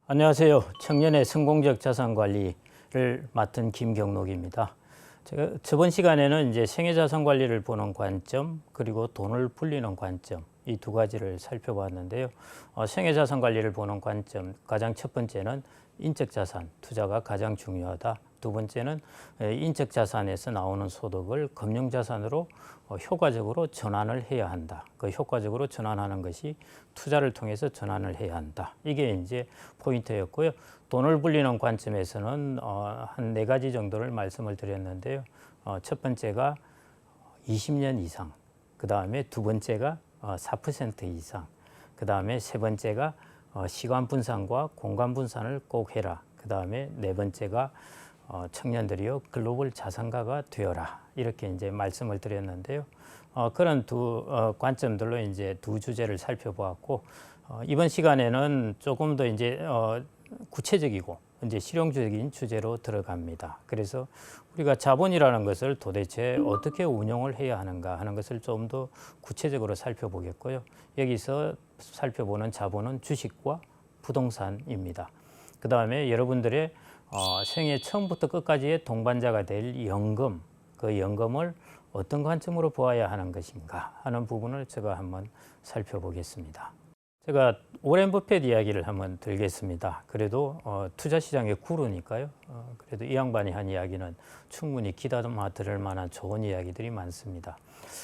안녕하세요. 청년의 성공적 자산 관리를 맡은 김경록입니다. 제가 저번 시간에는 이제 생애 자산 관리를 보는 관점, 그리고 돈을 불리는 관점, 이 두 가지를 살펴봤는데요. 생애 자산 관리를 보는 관점, 가장 첫 번째는 인적 자산, 투자가 가장 중요하다. 두 번째는 인적 자산에서 나오는 소득을 금융 자산으로 효과적으로 전환을 해야 한다. 그 효과적으로 전환하는 것이 투자를 통해서 전환을 해야 한다. 이게 이제 포인트였고요. 돈을 불리는 관점에서는 한 네 가지 정도를 말씀을 드렸는데요. 첫 번째가 20년 이상, 그 다음에 두 번째가 4% 이상, 그 다음에 세 번째가 시간 분산과 공간 분산을 꼭 해라. 그 다음에 네 번째가 청년들이요 글로벌 자산가가 되어라. 이렇게 이제 말씀을 드렸는데요. 그런 두 관점들로 이제 두 주제를 살펴보았고, 이번 시간에는 조금 더 이제 구체적이고 이제 실용적인 주제로 들어갑니다. 그래서 우리가 자본이라는 것을 도대체 어떻게 운용을 해야 하는가 하는 것을 좀 더 구체적으로 살펴보겠고요. 여기서 살펴보는 자본은 주식과 부동산입니다. 그 다음에 여러분들의 생애 처음부터 끝까지의 동반자가 될 연금, 그 연금을 어떤 관점으로 보아야 하는 것인가 하는 부분을 제가 한번 살펴보겠습니다. 제가 오렌 버핏 이야기를 한번 들겠습니다. 그래도 투자 시장의 구루니까요. 그래도 이 양반이 한 이야기는 충분히 귀담아 들을 만한 좋은 이야기들이 많습니다.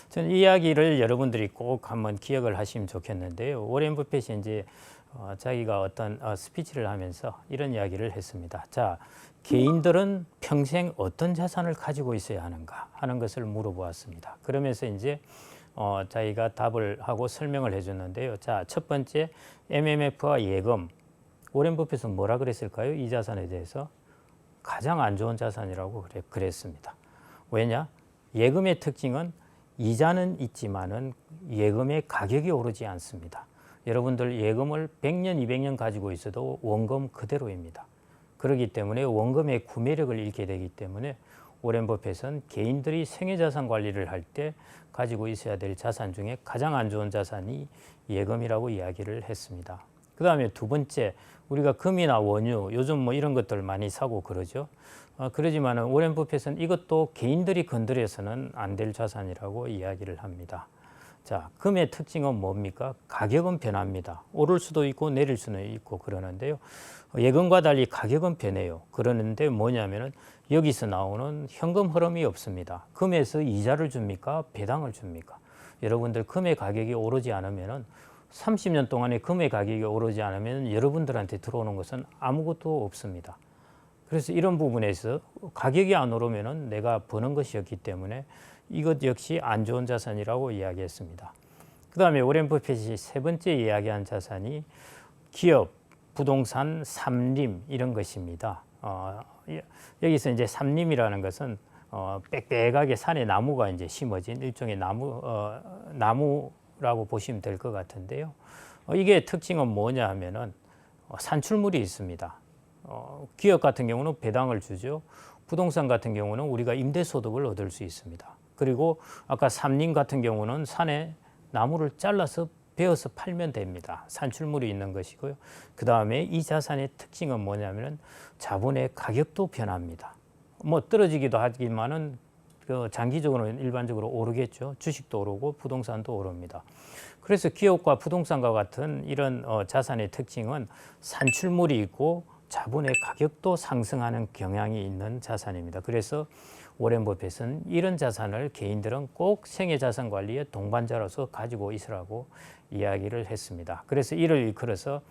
저는 이 이야기를 여러분들이 꼭 한번 기억을 하시면 좋겠는데요. 오렌 버핏이 이제 자기가 어떤 스피치를 하면서 이런 이야기를 했습니다. 자, 개인들은 평생 어떤 자산을 가지고 있어야 하는가 하는 것을 물어보았습니다. 그러면서 이제 자기가 답을 하고 설명을 해줬는데요. 자, 첫 번째 MMF와 예금. 오렌 버핏은 뭐라 그랬을까요? 이 자산에 대해서 가장 안 좋은 자산이라고 그랬습니다. 왜냐? 예금의 특징은 이자는 있지만은 예금의 가격이 오르지 않습니다. 여러분들 예금을 100년, 200년 가지고 있어도 원금 그대로입니다. 그렇기 때문에 원금의 구매력을 잃게 되기 때문에 오렌 버핏은 개인들이 생애자산 관리를 할 때 가지고 있어야 될 자산 중에 가장 안 좋은 자산이 예금이라고 이야기를 했습니다. 그 다음에 두 번째, 우리가 금이나 원유, 요즘 뭐 이런 것들 많이 사고 그러죠. 그러지만 오렌 버핏은 이것도 개인들이 건드려서는 안 될 자산이라고 이야기를 합니다. 자, 금의 특징은 뭡니까? 가격은 변합니다. 오를 수도 있고 내릴 수는 있고 그러는데요. 예금과 달리 가격은 변해요. 그러는데 뭐냐면은 여기서 나오는 현금 흐름이 없습니다. 금에서 이자를 줍니까? 배당을 줍니까? 여러분들 금의 가격이 오르지 않으면은 30년 동안에 금의 가격이 오르지 않으면 여러분들한테 들어오는 것은 아무것도 없습니다. 그래서 이런 부분에서 가격이 안 오르면은 내가 버는 것이었기 때문에 이것 역시 안 좋은 자산이라고 이야기했습니다. 그 다음에 오렌 버핏이 세 번째 이야기한 자산이 기업, 부동산, 삼림 이런 것입니다. 여기서 이제 삼림이라는 것은 빽빽하게 산에 나무가 이제 심어진 일종의 나무라고 보시면 될 것 같은데요. 이게 특징은 뭐냐 하면은 산출물이 있습니다. 기업 같은 경우는 배당을 주죠. 부동산 같은 경우는 우리가 임대소득을 얻을 수 있습니다. 그리고 아까 삼림 같은 경우는 산에 나무를 잘라서 베어서 팔면 됩니다. 산출물이 있는 것이고요. 그 다음에 이 자산의 특징은 뭐냐면은 자본의 가격도 변합니다. 뭐 떨어지기도 하지만은 장기적으로는 일반적으로 오르겠죠. 주식도 오르고 부동산도 오릅니다. 그래서 기업과 부동산과 같은 이런 자산의 특징은 산출물이 있고 자본의 가격도 상승하는 경향이 있는 자산입니다. 그래서 오렌 버핏은 이런 자산을 개인들은 꼭 생애자산 관리의 동반자로서 가지고 있으라고 이야기를 했습니다. 그래서 이를 일컬어서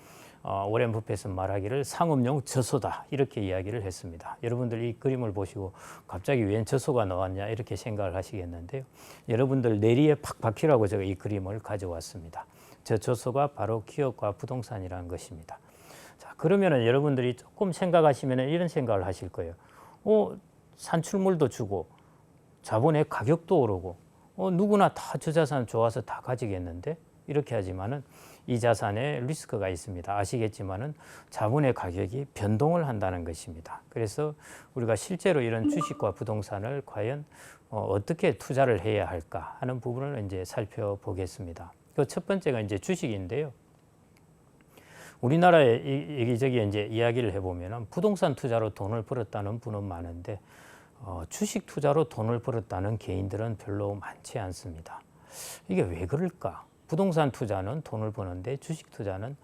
오렌 버핏은 말하기를 상업용 저소다 이렇게 이야기를 했습니다. 여러분들 이 그림을 보시고 갑자기 웬 저소가 나왔냐 이렇게 생각을 하시겠는데요. 여러분들 내리에 팍 박히라고 제가 이 그림을 가져왔습니다. 저 저소가 바로 기업과 부동산이라는 것입니다. 자, 그러면은 여러분들이 조금 생각하시면은 이런 생각을 하실 거예요. 산출물도 주고 자본의 가격도 오르고 누구나 다 저 자산 좋아서 다 가지겠는데 이렇게 하지만은 이 자산에 리스크가 있습니다. 아시겠지만은 자본의 가격이 변동을 한다는 것입니다. 그래서 우리가 실제로 이런 주식과 부동산을 과연 어떻게 투자를 해야 할까 하는 부분을 이제 살펴보겠습니다. 그 첫 번째가 이제 주식인데요. 우리나라에 여기저기 이제 이야기를 해보면은 부동산 투자로 돈을 벌었다는 분은 많은데 주식 투자로 돈을 벌었다는 개인들은 별로 많지 않습니다. 이게 왜 그럴까? 부동산 투자는 돈을 버는데 주식 투자는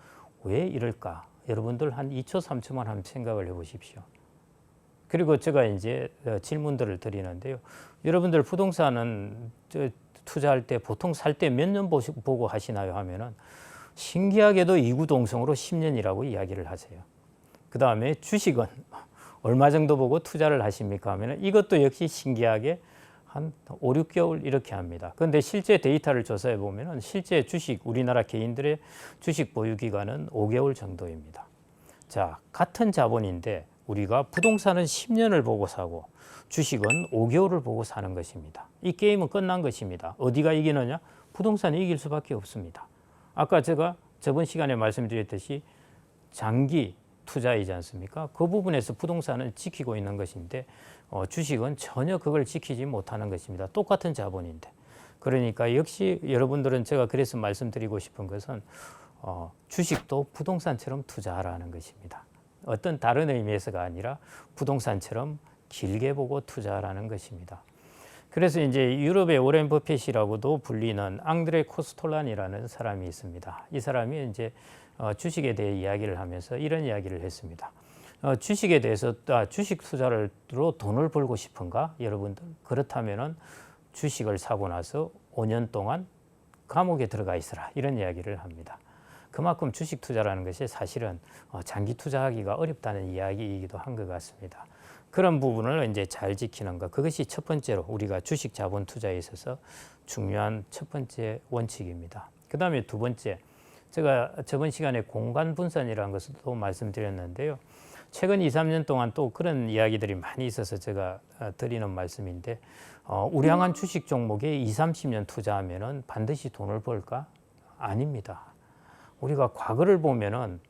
왜 이럴까? 여러분들 한 2초, 3초만 한번 생각을 해보십시오. 그리고 제가 이제 질문들을 드리는데요. 여러분들 부동산은 투자할 때 보통 살 때 몇 년 보고 하시나요? 하면은 신기하게도 이구동성으로 10년이라고 이야기를 하세요. 그 다음에 주식은 얼마 정도 보고 투자를 하십니까? 하면은 이것도 역시 신기하게 한 5, 6개월 이렇게 합니다. 그런데 실제 데이터를 조사해 보면은 실제 주식, 우리나라 개인들의 주식 보유 기간은 5개월 정도입니다. 자, 같은 자본인데 우리가 부동산은 10년을 보고 사고 주식은 5개월을 보고 사는 것입니다. 이 게임은 끝난 것입니다. 어디가 이기느냐? 부동산이 이길 수밖에 없습니다. 아까 제가 저번 시간에 말씀드렸듯이 장기 투자이지 않습니까? 그 부분에서 부동산은 지키고 있는 것인데 주식은 전혀 그걸 지키지 못하는 것입니다. 똑같은 자본인데. 그러니까 역시 여러분들은 제가 그래서 말씀드리고 싶은 것은 주식도 부동산처럼 투자하라는 것입니다. 어떤 다른 의미에서가 아니라 부동산처럼 길게 보고 투자하라는 것입니다. 그래서 이제 유럽의 오렌 버핏이라고도 불리는 앙드레 코스톨란이라는 사람이 있습니다. 이 사람이 이제 주식에 대해 이야기를 하면서 이런 이야기를 했습니다. 주식에 대해서 주식 투자로 돈을 벌고 싶은가? 여러분들 그렇다면은 주식을 사고 나서 5년 동안 감옥에 들어가 있어라 이런 이야기를 합니다. 그만큼 주식 투자라는 것이 사실은 장기 투자하기가 어렵다는 이야기이기도 한 것 같습니다. 그런 부분을 이제 잘 지키는 것, 그것이 첫 번째로 우리가 주식 자본 투자에 있어서 중요한 첫 번째 원칙입니다. 그 다음에 두 번째, 제가 저번 시간에 공간 분산이라는 것을 또 말씀드렸는데요. 최근 2, 3년 동안 또 그런 이야기들이 많이 있어서 제가 드리는 말씀인데 우량한 주식 종목에 20, 30년 투자하면은 반드시 돈을 벌까? 아닙니다. 우리가 과거를 보면은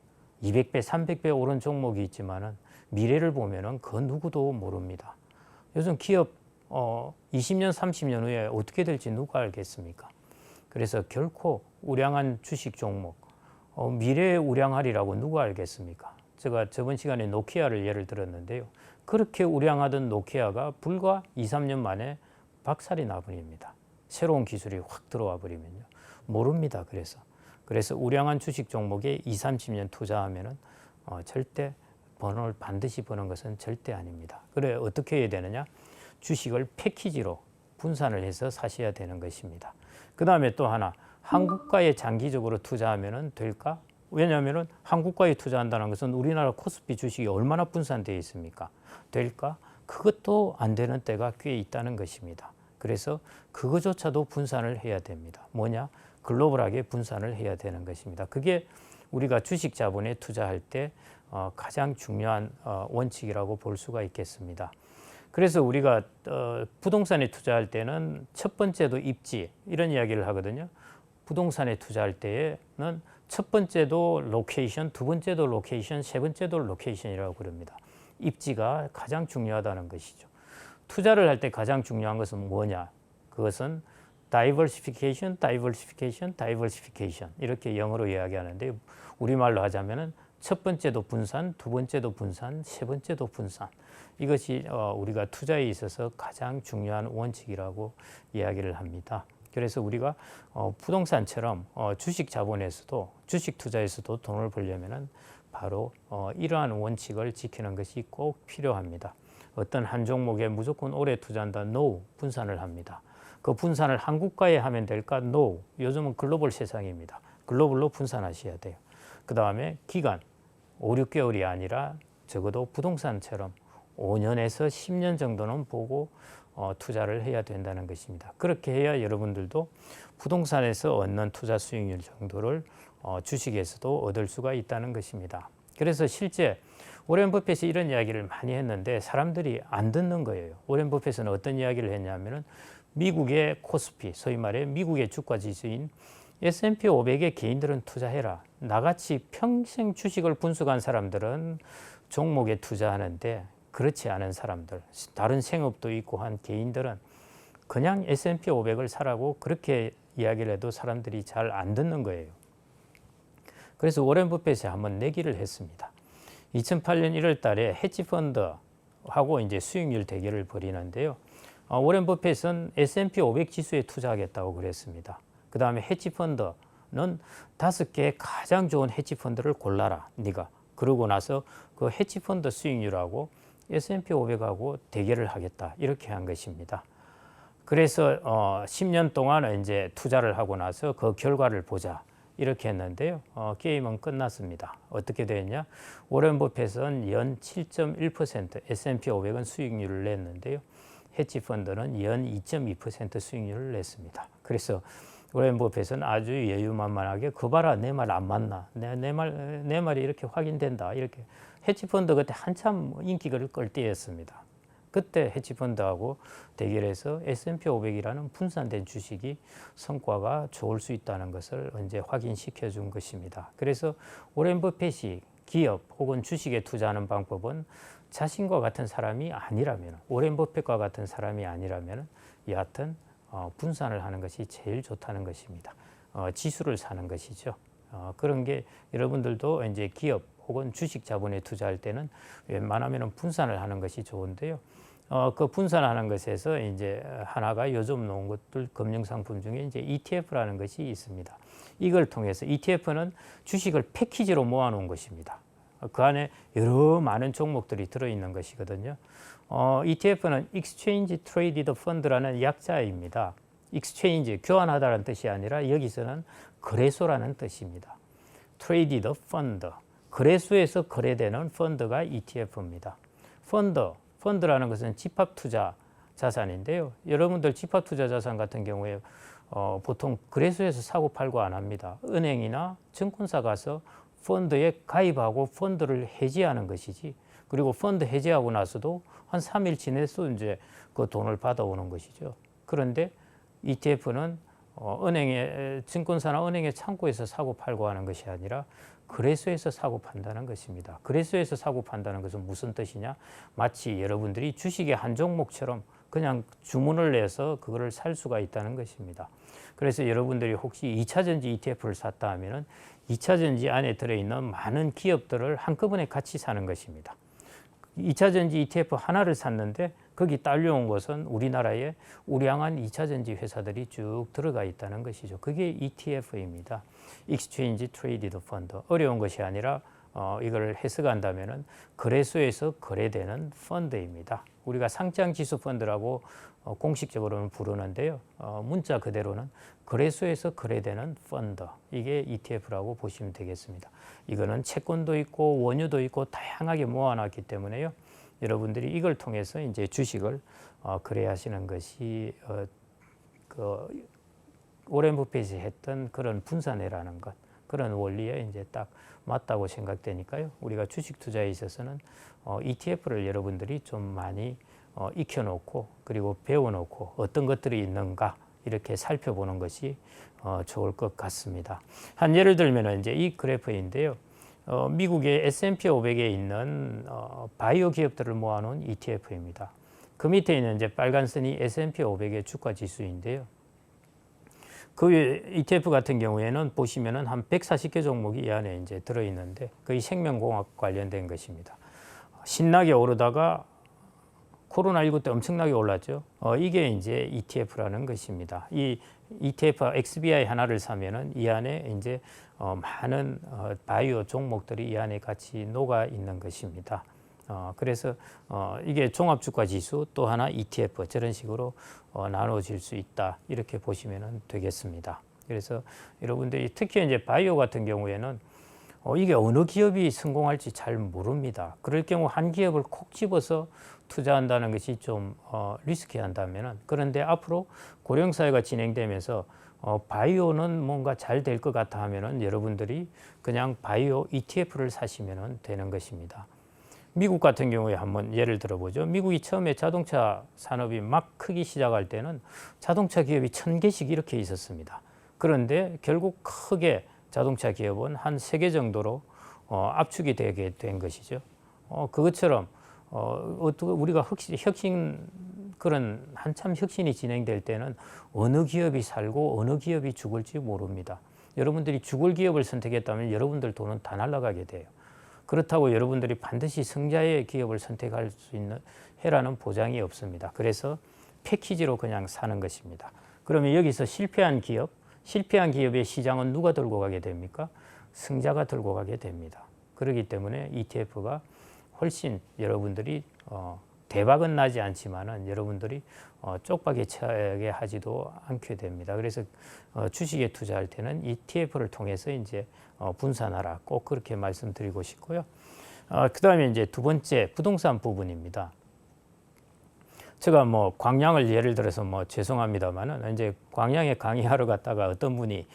200배, 300배 오른 종목이 있지만은 미래를 보면은 그 누구도 모릅니다. 요즘 기업 20년, 30년 후에 어떻게 될지 누가 알겠습니까? 그래서 결코 우량한 주식 종목, 미래에 우량하리라고 누가 알겠습니까? 제가 저번 시간에 노키아를 예를 들었는데요. 그렇게 우량하던 노키아가 불과 2, 3년 만에 박살이 나버립니다. 새로운 기술이 확 들어와 버리면요. 모릅니다. 그래서 우량한 주식 종목에 20, 30년 투자하면은 절대 번호를 반드시 버는 것은 절대 아닙니다. 그래 어떻게 해야 되느냐? 주식을 패키지로 분산을 해서 사셔야 되는 것입니다. 그 다음에 또 하나, 한국가에 장기적으로 투자하면 될까? 왜냐하면 한국가에 투자한다는 것은 우리나라 코스피 주식이 얼마나 분산되어 있습니까? 될까? 그것도 안 되는 때가 꽤 있다는 것입니다. 그래서 그거조차도 분산을 해야 됩니다. 뭐냐? 글로벌하게 분산을 해야 되는 것입니다. 그게 우리가 주식 자본에 투자할 때 가장 중요한 원칙이라고 볼 수가 있겠습니다. 그래서 우리가 부동산에 투자할 때는 첫 번째도 입지 이런 이야기를 하거든요. 부동산에 투자할 때에는 첫 번째도 로케이션, 두 번째도 로케이션, 세 번째도 로케이션이라고 그럽니다. 입지가 가장 중요하다는 것이죠. 투자를 할 때 가장 중요한 것은 뭐냐? 그것은 diversification, diversification, diversification 이렇게 영어로 이야기하는데 우리말로 하자면은 첫 번째도 분산, 두 번째도 분산, 세 번째도 분산. 이것이 우리가 투자에 있어서 가장 중요한 원칙이라고 이야기를 합니다. 그래서 우리가 부동산처럼 주식 자본에서도 주식 투자에서도 돈을 벌려면은 바로 이러한 원칙을 지키는 것이 꼭 필요합니다. 어떤 한 종목에 무조건 오래 투자한다? No, 분산을 합니다. 그 분산을 한국가에 하면 될까? No, 요즘은 글로벌 세상입니다. 글로벌로 분산하셔야 돼요. 그 다음에 기간, 5, 6개월이 아니라 적어도 부동산처럼 5년에서 10년 정도는 보고 투자를 해야 된다는 것입니다. 그렇게 해야 여러분들도 부동산에서 얻는 투자 수익률 정도를 주식에서도 얻을 수가 있다는 것입니다. 그래서 실제 오렌 버핏이 이런 이야기를 많이 했는데 사람들이 안 듣는 거예요. 오렌 버핏은 어떤 이야기를 했냐면은 미국의 코스피, 소위 말해 미국의 주가 지수인 S&P 500에 개인들은 투자해라. 나같이 평생 주식을 분석한 사람들은 종목에 투자하는데 그렇지 않은 사람들, 다른 생업도 있고 한 개인들은 그냥 S&P 500을 사라고 그렇게 이야기를 해도 사람들이 잘 안 듣는 거예요. 그래서 워렌 버핏이 한번 내기를 했습니다. 2008년 1월 달에 헤지펀드하고 이제 수익률 대결을 벌이는데요. 워렌 버핏은 S&P 500 지수에 투자하겠다고 그랬습니다. 그 다음에 헤지펀드는 5개의 가장 좋은 헤지펀드를 골라라, 네가. 그러고 나서 그 헤지펀드 수익률하고 S&P 500하고 대결을 하겠다, 이렇게 한 것입니다. 그래서 10년 동안 이제 투자를 하고 나서 그 결과를 보자, 이렇게 했는데요. 게임은 끝났습니다. 어떻게 되었냐? 워렌 버핏은 연 7.1%, S&P 500은 수익률을 냈는데요. 헤지펀드는 연 2.2% 수익률을 냈습니다. 그래서 워렌 버핏은 아주 여유만만하게 그 봐라, 내 말 안 맞나? 내 말이 이렇게 확인된다. 이렇게. 헤지펀드 그때 한참 인기를 끌 때였습니다. 그때 헤지펀드하고 대결해서 S&P 500이라는 분산된 주식이 성과가 좋을 수 있다는 것을 이제 확인시켜 준 것입니다. 그래서 워렌 버핏이 기업 혹은 주식에 투자하는 방법은 자신과 같은 사람이 아니라면, 워렌 버핏과 같은 사람이 아니라면 여하튼 분산을 하는 것이 제일 좋다는 것입니다. 지수를 사는 것이죠. 그런 게 여러분들도 이제 기업 혹은 주식 자본에 투자할 때는 웬만하면 분산을 하는 것이 좋은데요. 그 분산하는 것에서 이제 하나가 요즘 나온 것들 금융상품 중에 이제 ETF라는 것이 있습니다. 이걸 통해서 ETF는 주식을 패키지로 모아놓은 것입니다. 그 안에 여러 많은 종목들이 들어있는 것이거든요. ETF는 Exchange Traded Fund라는 약자입니다. Exchange, 교환하다라는 뜻이 아니라 여기서는 거래소라는 뜻입니다. Traded Fund, 거래소에서 거래되는 펀드가 ETF입니다. 펀드라는 것은 집합투자 자산인데요. 여러분들 집합투자 자산 같은 경우에 보통 거래소에서 사고 팔고 안 합니다. 은행이나 증권사 가서 펀드에 가입하고 펀드를 해지하는 것이지, 그리고 펀드 해지하고 나서도 한 3일 지내서 이제 그 돈을 받아오는 것이죠. 그런데 ETF는 은행의 증권사나 은행의 창고에서 사고 팔고 하는 것이 아니라 거래소에서 사고 판다는 것입니다. 거래소에서 사고 판다는 것은 무슨 뜻이냐? 마치 여러분들이 주식의 한 종목처럼 그냥 주문을 내서 그거를 살 수가 있다는 것입니다. 그래서 여러분들이 혹시 2차전지 ETF를 샀다 하면은 2차전지 안에 들어있는 많은 기업들을 한꺼번에 같이 사는 것입니다. 2차전지 ETF 하나를 샀는데 거기 딸려온 것은 우리나라에 우량한 2차전지 회사들이 쭉 들어가 있다는 것이죠. 그게 ETF입니다. Exchange Traded Fund. 어려운 것이 아니라 이걸 해석한다면 거래소에서 거래되는 펀드입니다. 우리가 상장지수 펀드라고 공식적으로는 부르는데요. 문자 그대로는 거래소에서 거래되는 펀드, 이게 ETF라고 보시면 되겠습니다. 이거는 채권도 있고 원유도 있고 다양하게 모아놨기 때문에요. 여러분들이 이걸 통해서 이제 주식을 거래하시는 것이 워렌 버핏이 했던 그런 분산회라는 것, 그런 원리에 이제 딱 맞다고 생각되니까요. 우리가 주식 투자에 있어서는 ETF를 여러분들이 좀 많이 익혀놓고 그리고 배워놓고 어떤 것들이 있는가 이렇게 살펴보는 것이 좋을 것 같습니다. 한 예를 들면 이제 이 그래프인데요. 미국의 S&P 500에 있는 바이오 기업들을 모아놓은 ETF입니다. 그 밑에 있는 이제 빨간 선이 S&P 500의 주가 지수인데요. 그 ETF 같은 경우에는 보시면은 한 140개 종목이 이 안에 이제 들어있는데 거의 생명공학 관련된 것입니다. 신나게 오르다가 코로나19 때 엄청나게 올랐죠. 이게 이제 ETF라는 것입니다. 이 ETF XBI 하나를 사면은 이 안에 이제 많은 바이오 종목들이 이 안에 같이 녹아 있는 것입니다. 그래서 이게 종합주가 지수 또 하나 ETF 저런 식으로 나눠질 수 있다, 이렇게 보시면 되겠습니다. 그래서 여러분들이 특히 이제 바이오 같은 경우에는 이게 어느 기업이 성공할지 잘 모릅니다. 그럴 경우 한 기업을 콕 집어서 투자한다는 것이 좀 리스키한다면은, 그런데 앞으로 고령사회가 진행되면서 바이오는 뭔가 잘 될 것 같아 하면은 여러분들이 그냥 바이오 ETF를 사시면 되는 것입니다. 미국 같은 경우에 한번 예를 들어보죠. 미국이 처음에 자동차 산업이 막 크기 시작할 때는 자동차 기업이 1000개씩 이렇게 있었습니다. 그런데 결국 크게 자동차 기업은 한 3개 정도로 압축이 되게 된 것이죠. 그것처럼 우리가 혁신, 그런 한참 혁신이 진행될 때는 어느 기업이 살고 어느 기업이 죽을지 모릅니다. 여러분들이 죽을 기업을 선택했다면 여러분들 돈은 다 날아가게 돼요. 그렇다고 여러분들이 반드시 성자의 기업을 선택할 수 있는 해라는 보장이 없습니다. 그래서 패키지로 그냥 사는 것입니다. 그러면 여기서 실패한 기업의 시장은 누가 들고 가게 됩니까? 승자가 들고 가게 됩니다. 그렇기 때문에 ETF가 훨씬 여러분들이 대박은 나지 않지만은 여러분들이 쪽박이 차게 하지도 않게 됩니다. 그래서 주식에 투자할 때는 ETF를 통해서 이제 분산하라, 꼭 그렇게 말씀드리고 싶고요. 그다음에 이제 두 번째 부동산 부분입니다. 제가 뭐 광양을 예를 들어서 뭐 죄송합니다만은 이제 광양에 강의하러 갔다가 어떤 분이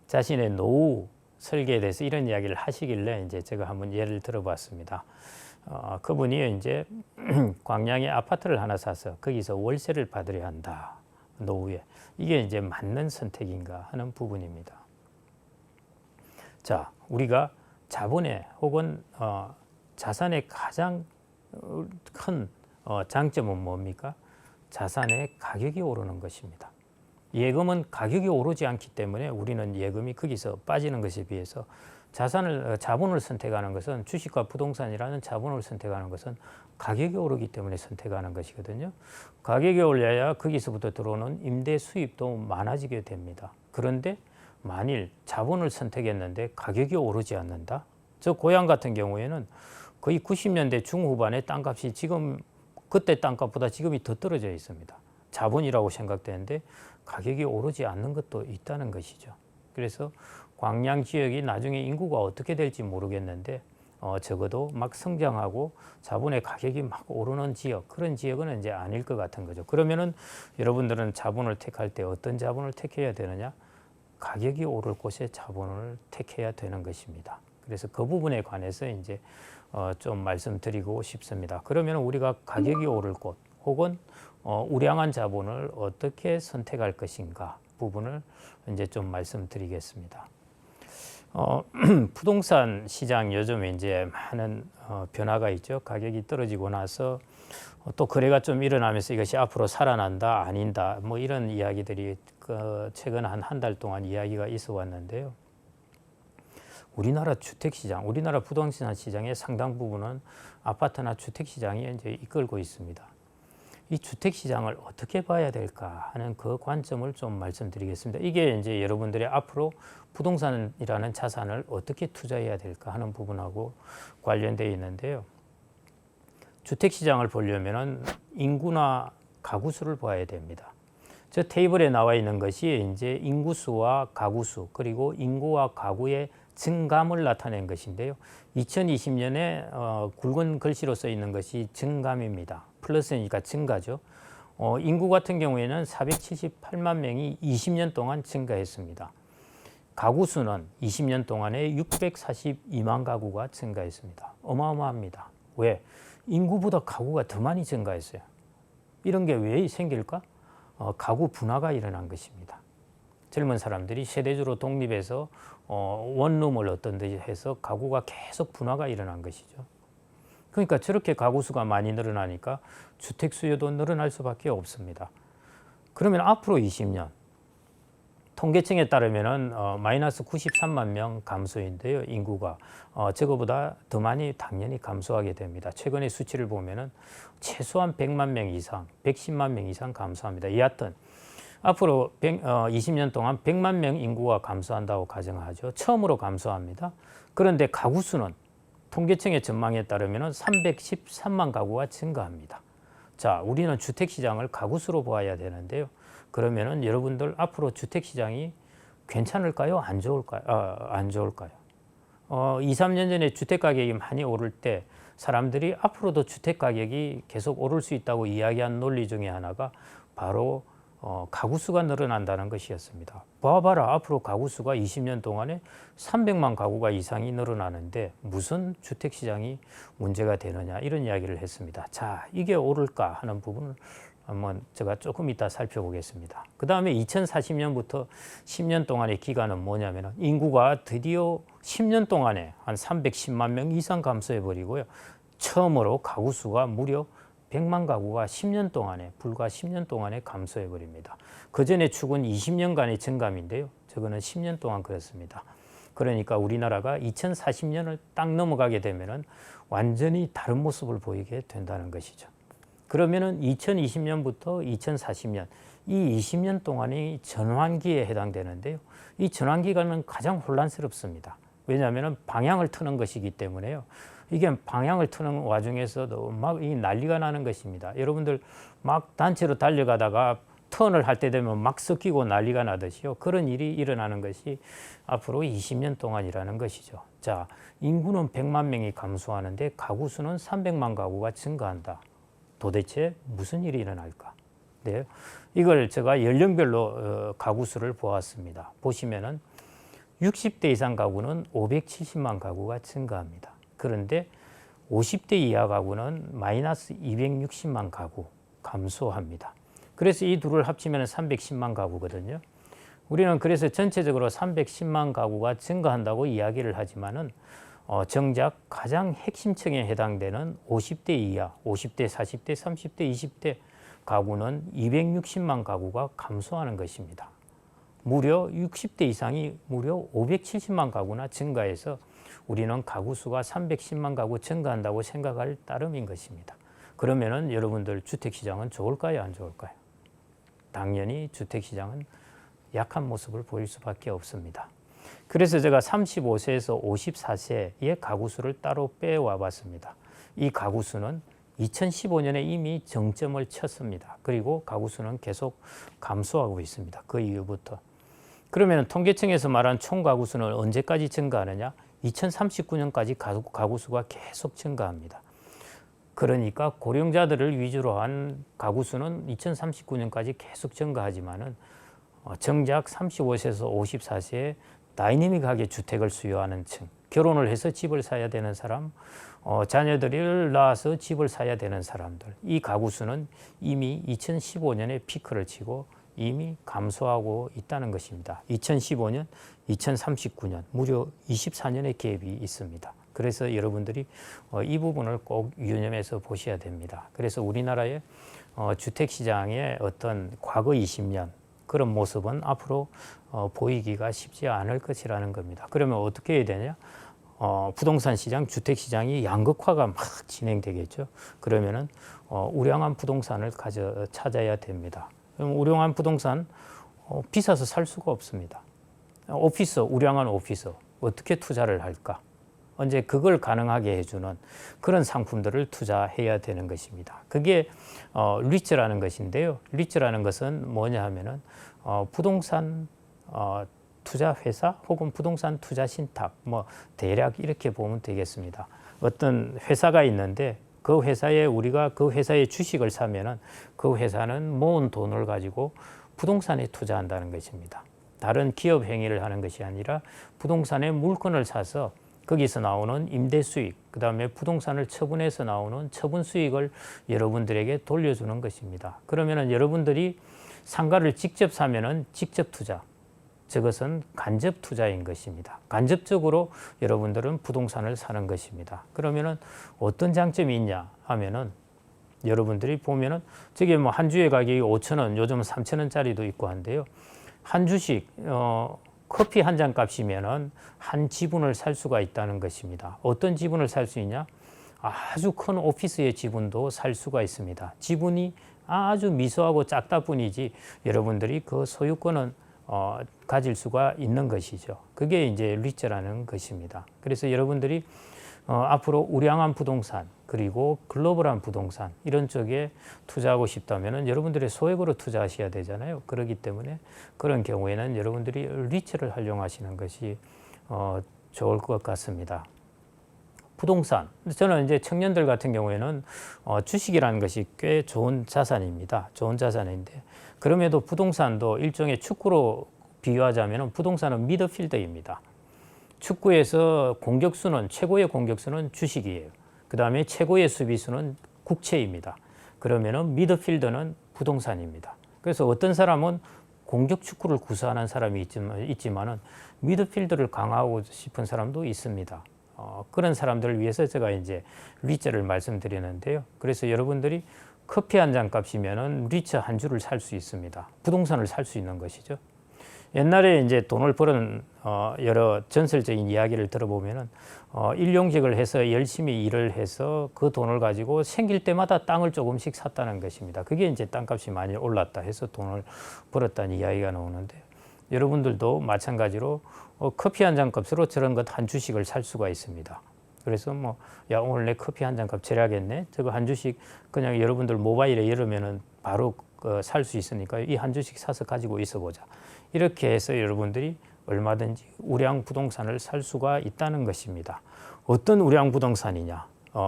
자신의 노후 설계에 대해서 이런 이야기를 하시길래 이제 제가 한번 예를 들어봤습니다. 그분이 이제 광양에 아파트를 하나 사서 거기서 월세를 받으려 한다, 노후에. 이게 이제 맞는 선택인가 하는 부분입니다. 자, 우리가 자본의 혹은 자산의 가장 큰 장점은 뭡니까? 자산의 가격이 오르는 것입니다. 예금은 가격이 오르지 않기 때문에 우리는 예금이 거기서 빠지는 것에 비해서 자본을 선택하는 것은, 주식과 부동산이라는 자본을 선택하는 것은 가격이 오르기 때문에 선택하는 것이거든요. 가격이 올려야 거기서부터 들어오는 임대 수입도 많아지게 됩니다. 그런데 만일 자본을 선택했는데 가격이 오르지 않는다? 저 고향 같은 경우에는 거의 90년대 중후반에 땅값이 그때 땅값보다 지금이 더 떨어져 있습니다. 자본이라고 생각되는데 가격이 오르지 않는 것도 있다는 것이죠. 그래서 광양 지역이 나중에 인구가 어떻게 될지 모르겠는데 적어도 막 성장하고 자본의 가격이 막 오르는 지역, 그런 지역은 이제 아닐 것 같은 거죠. 그러면은 여러분들은 자본을 택할 때 어떤 자본을 택해야 되느냐? 가격이 오를 곳에 자본을 택해야 되는 것입니다. 그래서 그 부분에 관해서 이제 좀 말씀드리고 싶습니다. 그러면 우리가 가격이 오를 곳 혹은 우량한 자본을 어떻게 선택할 것인가 부분을 이제 좀 말씀드리겠습니다. 부동산 시장 요즘에 이제 많은 변화가 있죠. 가격이 떨어지고 나서 또 거래가 좀 일어나면서 이것이 앞으로 살아난다, 아닌다, 뭐 이런 이야기들이 최근 한 달 동안 이야기가 있어 왔는데요. 우리나라 주택시장, 우리나라 부동산 시장의 상당 부분은 아파트나 주택시장이 이제 이끌고 있습니다. 이 주택시장을 어떻게 봐야 될까 하는 그 관점을 좀 말씀드리겠습니다. 이게 이제 여러분들이 앞으로 부동산이라는 자산을 어떻게 투자해야 될까 하는 부분하고 관련되어 있는데요. 주택시장을 보려면은 인구나 가구 수를 봐야 됩니다. 저 테이블에 나와 있는 것이 이제 인구수와 가구 수, 그리고 인구와 가구의 증감을 나타낸 것인데요. 2020년에 굵은 글씨로 써 있는 것이 증감입니다. 플러스니까 증가죠. 인구 같은 경우에는 478만 명이 20년 동안 증가했습니다. 가구 수는 20년 동안에 642만 가구가 증가했습니다. 어마어마합니다. 왜? 인구보다 가구가 더 많이 증가했어요. 이런 게 왜 생길까? 가구 분화가 일어난 것입니다. 젊은 사람들이 세대주로 독립해서 원룸을 어떤 데 해서 가구가 계속 분화가 일어난 것이죠. 그러니까 저렇게 가구 수가 많이 늘어나니까 주택 수요도 늘어날 수밖에 없습니다. 그러면 앞으로 20년 통계청에 따르면은 마이너스 93만 명 감소인데요. 인구가 저거보다 더 많이 당연히 감소하게 됩니다. 최근의 수치를 보면은 최소한 100만 명 이상, 110만 명 이상 감소합니다. 여하튼 앞으로 20년 동안 100만 명 인구가 감소한다고 가정하죠. 처음으로 감소합니다. 그런데 가구 수는 통계청의 전망에 따르면 313만 가구가 증가합니다. 자, 우리는 주택시장을 가구 수로 보아야 되는데요. 그러면은 여러분들 앞으로 주택시장이 괜찮을까요? 안 좋을까요? 안 좋을까요? 2, 3년 전에 주택가격이 많이 오를 때 사람들이 앞으로도 주택가격이 계속 오를 수 있다고 이야기한 논리 중에 하나가 바로 가구수가 늘어난다는 것이었습니다. 봐봐라, 앞으로 가구수가 20년 동안에 300만 가구가 이상이 늘어나는데 무슨 주택시장이 문제가 되느냐, 이런 이야기를 했습니다. 자, 이게 오를까 하는 부분을 한번 제가 조금 이따 살펴보겠습니다. 그 다음에 2040년부터 10년 동안의 기간은 뭐냐면 인구가 드디어 10년 동안에 한 310만 명 이상 감소해버리고요. 처음으로 가구수가 무려 100만 가구가 10년 동안에, 불과 10년 동안에 감소해버립니다. 그 전에 축은 20년간의 증감인데요. 저거는 10년 동안 그렇습니다. 그러니까 우리나라가 2040년을 딱 넘어가게 되면은 완전히 다른 모습을 보이게 된다는 것이죠. 그러면은 2020년부터 2040년 이 20년 동안이 전환기에 해당되는데요. 이 전환기간은 가장 혼란스럽습니다. 왜냐하면 방향을 트는 것이기 때문에요. 이게 방향을 트는 와중에서도 막 이 난리가 나는 것입니다. 여러분들 막 단체로 달려가다가 턴을 할 때 되면 막 섞이고 난리가 나듯이요. 그런 일이 일어나는 것이 앞으로 20년 동안이라는 것이죠. 자, 인구는 100만 명이 감소하는데 가구 수는 300만 가구가 증가한다. 도대체 무슨 일이 일어날까? 네, 이걸 제가 연령별로 가구 수를 보았습니다. 보시면은 60대 이상 가구는 570만 가구가 증가합니다. 그런데 50대 이하 가구는 마이너스 260만 가구 감소합니다. 그래서 이 둘을 합치면 310만 가구거든요. 우리는 그래서 전체적으로 310만 가구가 증가한다고 이야기를 하지만은 정작 가장 핵심층에 해당되는 50대 이하, 50대, 40대, 30대, 20대 가구는 260만 가구가 감소하는 것입니다. 무려 60대 이상이 무려 570만 가구나 증가해서 우리는 가구 수가 310만 가구 증가한다고 생각할 따름인 것입니다. 그러면은 여러분들 주택시장은 좋을까요, 안 좋을까요? 당연히 주택시장은 약한 모습을 보일 수밖에 없습니다. 그래서 제가 35세에서 54세의 가구 수를 따로 빼와 봤습니다. 이 가구 수는 2015년에 이미 정점을 쳤습니다. 그리고 가구 수는 계속 감소하고 있습니다. 그 이후부터. 그러면 통계청에서 말한 총 가구 수는 언제까지 증가하느냐? 2039년까지 가구 수가 계속 증가합니다. 그러니까 고령자들을 위주로 한 가구 수는 2039년까지 계속 증가하지만은 정작 35세에서 54세에 다이내믹하게 주택을 수요하는 층, 결혼을 해서 집을 사야 되는 사람, 자녀들을 낳아서 집을 사야 되는 사람들, 이 가구 수는 이미 2015년에 피크를 치고 이미 감소하고 있다는 것입니다. 2015년, 2039년, 무려 24년의 갭이 있습니다. 그래서 여러분들이 이 부분을 꼭 유념해서 보셔야 됩니다. 그래서 우리나라의 주택시장의 어떤 과거 20년 그런 모습은 앞으로 보이기가 쉽지 않을 것이라는 겁니다. 그러면 어떻게 해야 되냐? 부동산 시장, 주택 시장이 양극화가 막 진행되겠죠. 그러면은 우량한 부동산을 찾아야 됩니다. 그럼 우량한 부동산 비싸서 살 수가 없습니다. 오피스, 우량한 오피스 어떻게 투자를 할까? 언제 그걸 가능하게 해주는 그런 상품들을 투자해야 되는 것입니다. 그게 리츠라는 것인데요. 리츠라는 것은 뭐냐 하면은 부동산 투자 회사 혹은 부동산 투자 신탁 뭐 대략 이렇게 보면 되겠습니다. 어떤 회사가 있는데 그 회사에 우리가 그 회사의 주식을 사면은 그 회사는 모은 돈을 가지고 부동산에 투자한다는 것입니다. 다른 기업 행위를 하는 것이 아니라 부동산의 물건을 사서 거기서 나오는 임대 수익, 그 다음에 부동산을 처분해서 나오는 처분 수익을 여러분들에게 돌려주는 것입니다. 그러면은 여러분들이 상가를 직접 사면은 직접 투자, 저것은 간접 투자인 것입니다. 간접적으로 여러분들은 부동산을 사는 것입니다. 그러면은 어떤 장점이 있냐 하면은 여러분들이 보면은 저게 뭐 한 주에 가격이 5,000원, 요즘 3,000원짜리도 있고 한데요. 한 주씩 커피 한 잔 값이면은 한 지분을 살 수가 있다는 것입니다. 어떤 지분을 살 수 있냐? 아주 큰 오피스의 지분도 살 수가 있습니다. 지분이 아주 미소하고 작다 뿐이지 여러분들이 그 소유권은 가질 수가 있는 것이죠. 그게 이제 리츠라는 것입니다. 그래서 여러분들이 앞으로 우량한 부동산 그리고 글로벌한 부동산 이런 쪽에 투자하고 싶다면 여러분들의 소액으로 투자하셔야 되잖아요. 그렇기 때문에 그런 경우에는 여러분들이 리츠를 활용하시는 것이 좋을 것 같습니다. 부동산, 저는 이제 청년들 같은 경우에는 주식이라는 것이 꽤 좋은 자산입니다. 좋은 자산인데 그럼에도 부동산도 일종의 축구로 비유하자면 부동산은 미드필더입니다. 축구에서 공격수는 최고의 공격수는 주식이에요. 그 다음에 최고의 수비수는 국채입니다. 그러면은 미드필더는 부동산입니다. 그래서 어떤 사람은 공격 축구를 구사하는 사람이 있지만은 미드필더를 강화하고 싶은 사람도 있습니다. 그런 사람들을 위해서 제가 이제 리츠를 말씀드리는데요. 그래서 여러분들이 커피 한 잔 값이면은 리츠 한 주를 살 수 있습니다. 부동산을 살 수 있는 것이죠. 옛날에 이제 돈을 버는 여러 전설적인 이야기를 들어보면은 일용직을 해서 열심히 일을 해서 그 돈을 가지고 생길 때마다 땅을 조금씩 샀다는 것입니다. 그게 이제 땅값이 많이 올랐다 해서 돈을 벌었다는 이야기가 나오는데, 여러분들도 마찬가지로 커피 한 잔 값으로 저런 것 한 주씩을 살 수가 있습니다. 그래서 뭐, 야, 오늘 내 커피 한 잔 값 절약했네. 저거 한 주씩 그냥 여러분들 모바일에 열으면은 바로 살 수 있으니까 이 한 주씩 사서 가지고 있어 보자. 이렇게 해서 여러분들이 얼마든지 우량 부동산을 살 수가 있다는 것입니다. 어떤 우량 부동산이냐?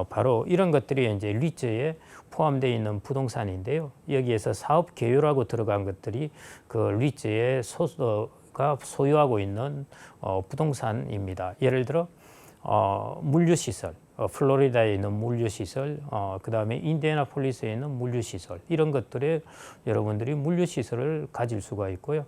바로 이런 것들이 이제 리츠에 포함되어 있는 부동산인데요. 여기에서 사업 개요라고 들어간 것들이 그 리츠의 가 소유하고 있는 부동산입니다. 예를 들어 물류시설, 플로리다에 있는 물류시설, 그 다음에 인디애나폴리스에 있는 물류시설, 이런 것들에 여러분들이 물류시설을 가질 수가 있고요.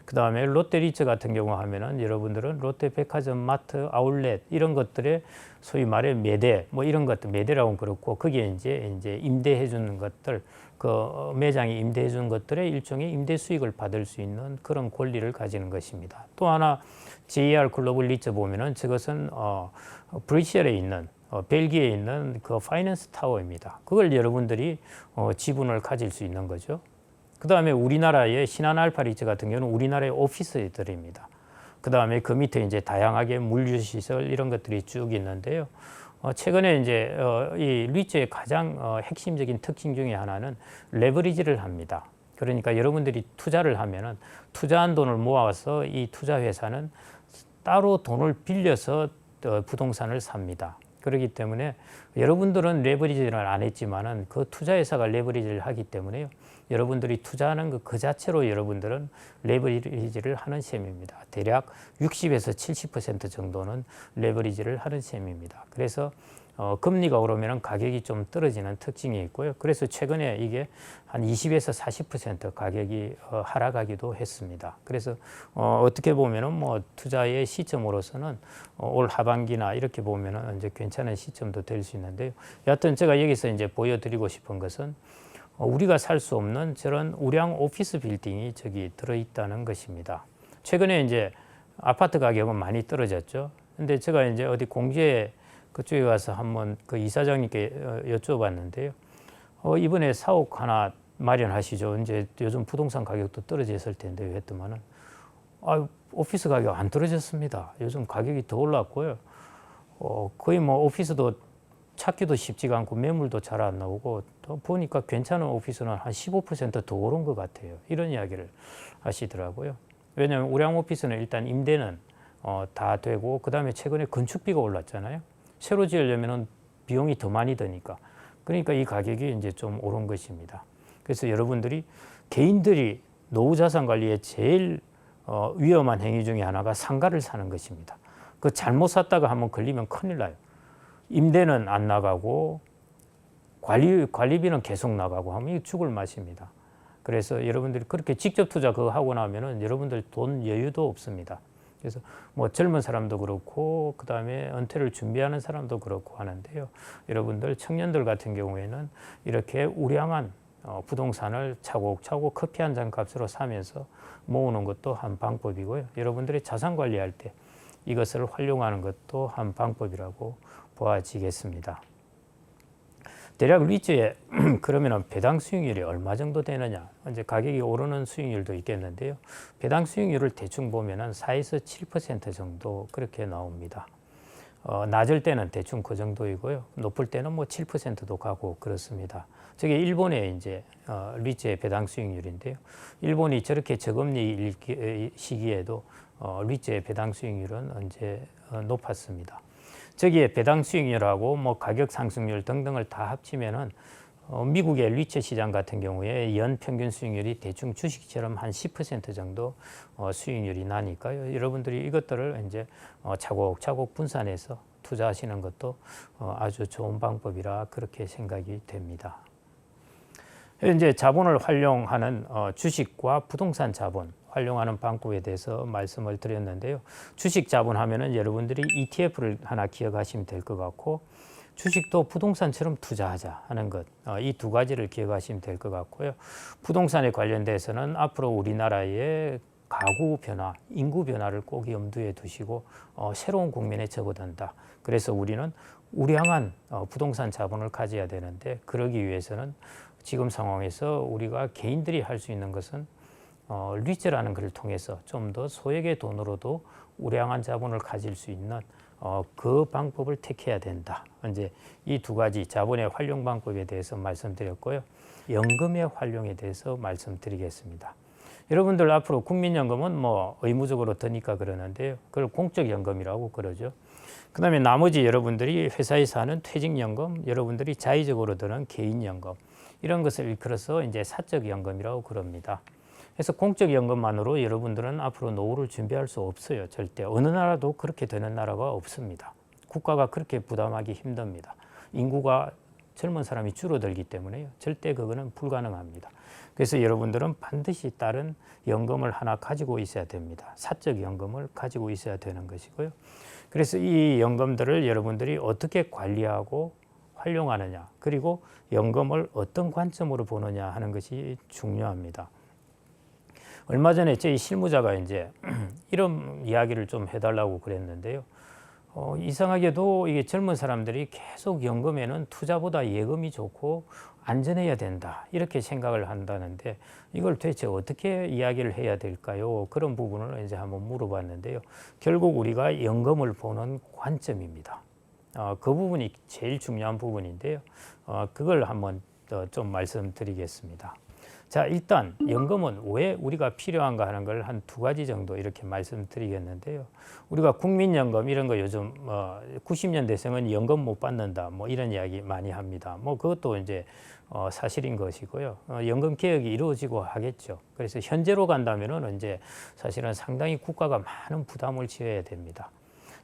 그 다음에 롯데리츠 같은 경우 하면은 여러분들은 롯데백화점, 마트, 아울렛 이런 것들에 소위 말해 매대, 뭐 이런 것들, 매대라고는 그렇고, 거기에 이제 임대해 주는 것들, 그 매장이 임대해 주는 것들의 일종의 임대 수익을 받을 수 있는 그런 권리를 가지는 것입니다. 또 하나 JR 글로벌 리츠 보면은 저것은 브뤼셀에 있는 벨기에에 있는 그 파이낸스 타워입니다. 그걸 여러분들이 지분을 가질 수 있는 거죠. 그 다음에 우리나라의 신한알파 리츠 같은 경우는 우리나라의 오피스들입니다. 그 다음에 그 밑에 이제 다양하게 물류시설 이런 것들이 쭉 있는데요. 최근에 이제 이 리츠의 가장 핵심적인 특징 중에 하나는 레버리지를 합니다. 그러니까 여러분들이 투자를 하면은 투자한 돈을 모아서 이 투자 회사는 따로 돈을 빌려서 부동산을 삽니다. 그렇기 때문에 여러분들은 레버리지를 안 했지만은 그 투자회사가 레버리지를 하기 때문에요. 여러분들이 투자하는 그 자체로 여러분들은 레버리지를 하는 셈입니다. 대략 60에서 70% 정도는 레버리지를 하는 셈입니다. 그래서 금리가 오르면 가격이 좀 떨어지는 특징이 있고요. 그래서 최근에 이게 한 20에서 40% 가격이 하락하기도 했습니다. 그래서 어떻게 보면은 뭐 투자의 시점으로서는 올 하반기나 이렇게 보면은 이제 괜찮은 시점도 될 수 있는데요. 여하튼 제가 여기서 이제 보여드리고 싶은 것은 우리가 살 수 없는 저런 우량 오피스 빌딩이 저기 들어있다는 것입니다. 최근에 이제 아파트 가격은 많이 떨어졌죠. 근데 제가 이제 어디 공주에 그쪽에 가서 한번 그 이사장님께 여쭤봤는데요. 이번에 사옥 하나 마련하시죠. 이제 요즘 부동산 가격도 떨어졌을 텐데 했더만은 오피스 가격 안 떨어졌습니다. 요즘 가격이 더 올랐고요. 거의 뭐 오피스도 찾기도 쉽지가 않고 매물도 잘 안 나오고, 또 보니까 괜찮은 오피스는 한 15% 더 오른 것 같아요. 이런 이야기를 하시더라고요. 왜냐하면 우량 오피스는 일단 임대는 다 되고, 그 다음에 최근에 건축비가 올랐잖아요. 새로 지으려면 비용이 더 많이 드니까. 그러니까 이 가격이 이제 좀 오른 것입니다. 그래서 여러분들이 개인들이 노후 자산 관리에 제일 위험한 행위 중에 하나가 상가를 사는 것입니다. 그 잘못 샀다가 한번 걸리면 큰일 나요. 임대는 안 나가고 관리비는 계속 나가고 하면 이거 죽을 맛입니다. 그래서 여러분들이 그렇게 직접 투자 그거 하고 나면은 여러분들 돈 여유도 없습니다. 그래서 뭐 젊은 사람도 그렇고 그 다음에 은퇴를 준비하는 사람도 그렇고 하는데요. 여러분들 청년들 같은 경우에는 이렇게 우량한 부동산을 차곡차곡 커피 한 잔 값으로 사면서 모으는 것도 한 방법이고요. 여러분들이 자산 관리할 때 이것을 활용하는 것도 한 방법이라고 보아지겠습니다. 대략 리츠에 그러면 배당 수익률이 얼마 정도 되느냐? 이제 가격이 오르는 수익률도 있겠는데요. 배당 수익률을 대충 보면은 4에서 7% 정도 그렇게 나옵니다. 낮을 때는 대충 그 정도이고요. 높을 때는 뭐 7%도 가고 그렇습니다. 저게 일본의 이제 리츠의 배당 수익률인데요. 일본이 저렇게 저금리 시기에도 리츠의 배당 수익률은 언제 높았습니다. 저기에 배당 수익률하고 뭐 가격 상승률 등등을 다 합치면은 미국의 리츠 시장 같은 경우에 연 평균 수익률이 대충 주식처럼 한 10% 정도 수익률이 나니까요. 여러분들이 이것들을 이제 차곡차곡 분산해서 투자하시는 것도 아주 좋은 방법이라 그렇게 생각이 됩니다. 이제 자본을 활용하는 주식과 부동산 자본 활용하는 방법에 대해서 말씀을 드렸는데요. 주식 자본 하면은 여러분들이 ETF를 하나 기억하시면 될 것 같고, 주식도 부동산처럼 투자하자 하는 것, 이 두 가지를 기억하시면 될 것 같고요. 부동산에 관련돼서는 앞으로 우리나라의 가구 변화, 인구 변화를 꼭 염두에 두시고 새로운 국면에 접어든다. 그래서 우리는 우량한 부동산 자본을 가져야 되는데 그러기 위해서는 지금 상황에서 우리가 개인들이 할 수 있는 것은 리츠라는 것을 통해서 좀 더 소액의 돈으로도 우량한 자본을 가질 수 있는 그 방법을 택해야 된다. 이제 이 두 가지 자본의 활용 방법에 대해서 말씀드렸고요. 연금의 활용에 대해서 말씀드리겠습니다. 여러분들 앞으로 국민연금은 뭐 의무적으로 드니까 그러는데요. 그걸 공적연금이라고 그러죠. 그 다음에 나머지 여러분들이 회사에서 하는 퇴직연금, 여러분들이 자의적으로 드는 개인연금, 이런 것을 일컬어서 이제 사적연금이라고 그럽니다. 그래서 공적연금만으로 여러분들은 앞으로 노후를 준비할 수 없어요. 절대. 어느 나라도 그렇게 되는 나라가 없습니다. 국가가 그렇게 부담하기 힘듭니다. 인구가 젊은 사람이 줄어들기 때문에요. 절대 그거는 불가능합니다. 그래서 여러분들은 반드시 다른 연금을 하나 가지고 있어야 됩니다. 사적 연금을 가지고 있어야 되는 것이고요. 그래서 이 연금들을 여러분들이 어떻게 관리하고 활용하느냐, 그리고 연금을 어떤 관점으로 보느냐 하는 것이 중요합니다. 얼마 전에 저희 실무자가 이제 이런 이야기를 좀 해달라고 그랬는데요. 이상하게도 이게 젊은 사람들이 계속 연금에는 투자보다 예금이 좋고 안전해야 된다 이렇게 생각을 한다는데 이걸 도대체 어떻게 이야기를 해야 될까요? 그런 부분을 이제 한번 물어봤는데요. 결국 우리가 연금을 보는 관점입니다. 그 부분이 제일 중요한 부분인데요. 그걸 한번 좀 말씀드리겠습니다. 자, 일단 연금은 왜 우리가 필요한가 하는 걸 한 두 가지 정도 이렇게 말씀드리겠는데요. 우리가 국민연금 이런 거 요즘 90년대생은 연금 못 받는다 뭐 이런 이야기 많이 합니다. 뭐 그것도 이제 사실인 것이고요. 연금 개혁이 이루어지고 하겠죠. 그래서 현재로 간다면은 이제 사실은 상당히 국가가 많은 부담을 지어야 됩니다.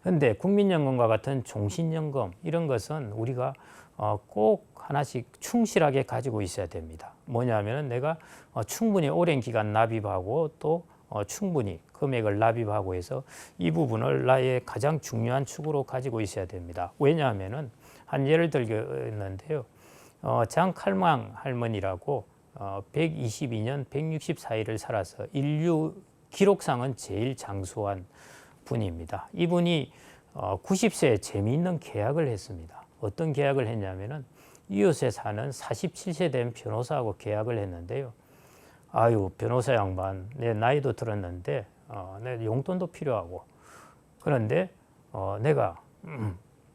그런데 국민연금과 같은 종신연금 이런 것은 우리가 꼭 하나씩 충실하게 가지고 있어야 됩니다. 뭐냐면은 내가 충분히 오랜 기간 납입하고 또 충분히 금액을 납입하고 해서 이 부분을 나의 가장 중요한 축으로 가지고 있어야 됩니다. 왜냐하면은 한 예를 들겠는데요. 장칼망 할머니라고 122년 164일을 살아서 인류 기록상은 제일 장수한 분입니다. 이분이 90세에 재미있는 계약을 했습니다. 어떤 계약을 했냐면은 이웃에 사는 47세 된 변호사하고 계약을 했는데요. 아유, 변호사 양반, 내 나이도 들었는데 내 용돈도 필요하고 그런데 내가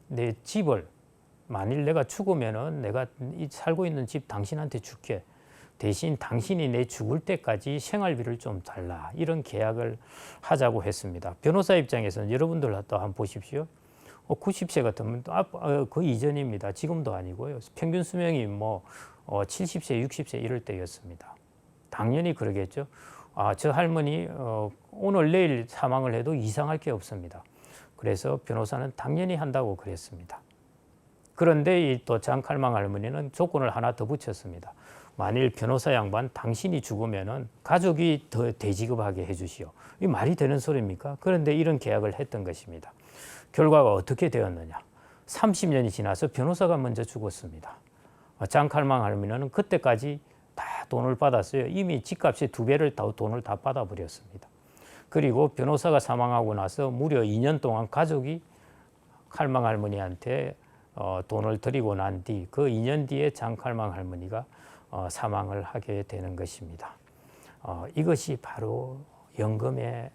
내 집을 만일 내가 죽으면은 내가 살고 있는 집 당신한테 줄게. 대신 당신이 내 죽을 때까지 생활비를 좀 달라. 이런 계약을 하자고 했습니다. 변호사 입장에서는 여러분들 또 한번 보십시오. 90세 같으면 그 이전입니다. 지금도 아니고요. 평균 수명이 뭐 70세, 60세 이럴 때였습니다. 당연히 그러겠죠. 저 할머니 오늘 내일 사망을 해도 이상할 게 없습니다. 그래서 변호사는 당연히 한다고 그랬습니다. 그런데 이 또 장칼망 할머니는 조건을 하나 더 붙였습니다. 만일 변호사 양반 당신이 죽으면은 가족이 더 대지급하게 해주시오. 이 말이 되는 소리입니까? 그런데 이런 계약을 했던 것입니다. 결과가 어떻게 되었느냐? 30년이 지나서 변호사가 먼저 죽었습니다. 장칼망 할머니는 그때까지 다 돈을 받았어요. 이미 집값의 2배를 돈을 다 받아버렸습니다. 그리고 변호사가 사망하고 나서 무려 2년 동안 가족이 칼망 할머니한테 돈을 드리고 난 뒤 그 2년 뒤에 장칼망 할머니가 사망을 하게 되는 것입니다. 이것이 바로 연금의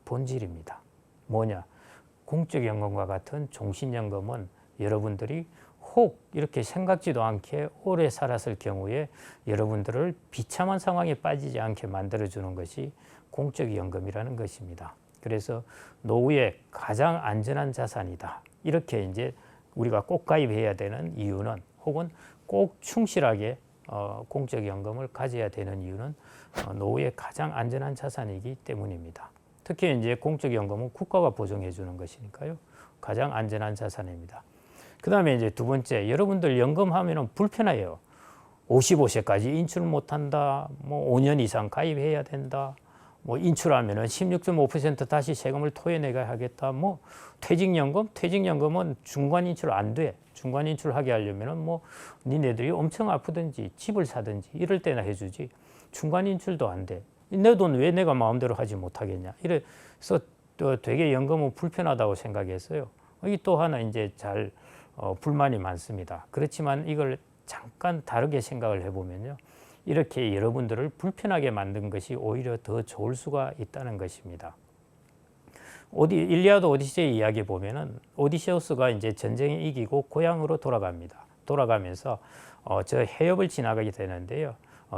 본질입니다. 뭐냐? 공적연금과 같은 종신연금은 여러분들이 혹 이렇게 생각지도 않게 오래 살았을 경우에 여러분들을 비참한 상황에 빠지지 않게 만들어주는 것이 공적연금이라는 것입니다. 그래서 노후에 가장 안전한 자산이다. 이렇게 이제 우리가 꼭 가입해야 되는 이유는 혹은 꼭 충실하게 공적연금을 가져야 되는 이유는 노후에 가장 안전한 자산이기 때문입니다. 특히 이제 공적연금은 국가가 보증해 주는 것이니까요. 가장 안전한 자산입니다. 그 다음에 이제 두 번째, 여러분들 연금하면은 불편해요. 55세까지 인출 못한다. 뭐 5년 이상 가입해야 된다. 뭐 인출하면은 16.5% 다시 세금을 토해내야 하겠다. 뭐 퇴직연금은 중간 인출 안 돼. 중간 인출하게 하려면은 뭐 니네들이 엄청 아프든지 집을 사든지 이럴 때나 해주지. 중간 인출도 안 돼. 내 돈 왜 내가 마음대로 하지 못하겠냐. 이래서 또 되게 연금은 불편하다고 생각했어요. 이 또 하나 이제 잘 불만이 많습니다. 그렇지만 이걸 잠깐 다르게 생각을 해보면요. 이렇게 여러분들을 불편하게 만든 것이 오히려 더 좋을 수가 있다는 것입니다. 일리아드 오디세이 이야기 보면은 오디세우스가 이제 전쟁에 이기고 고향으로 돌아갑니다. 돌아가면서 저 해협을 지나가게 되는데요.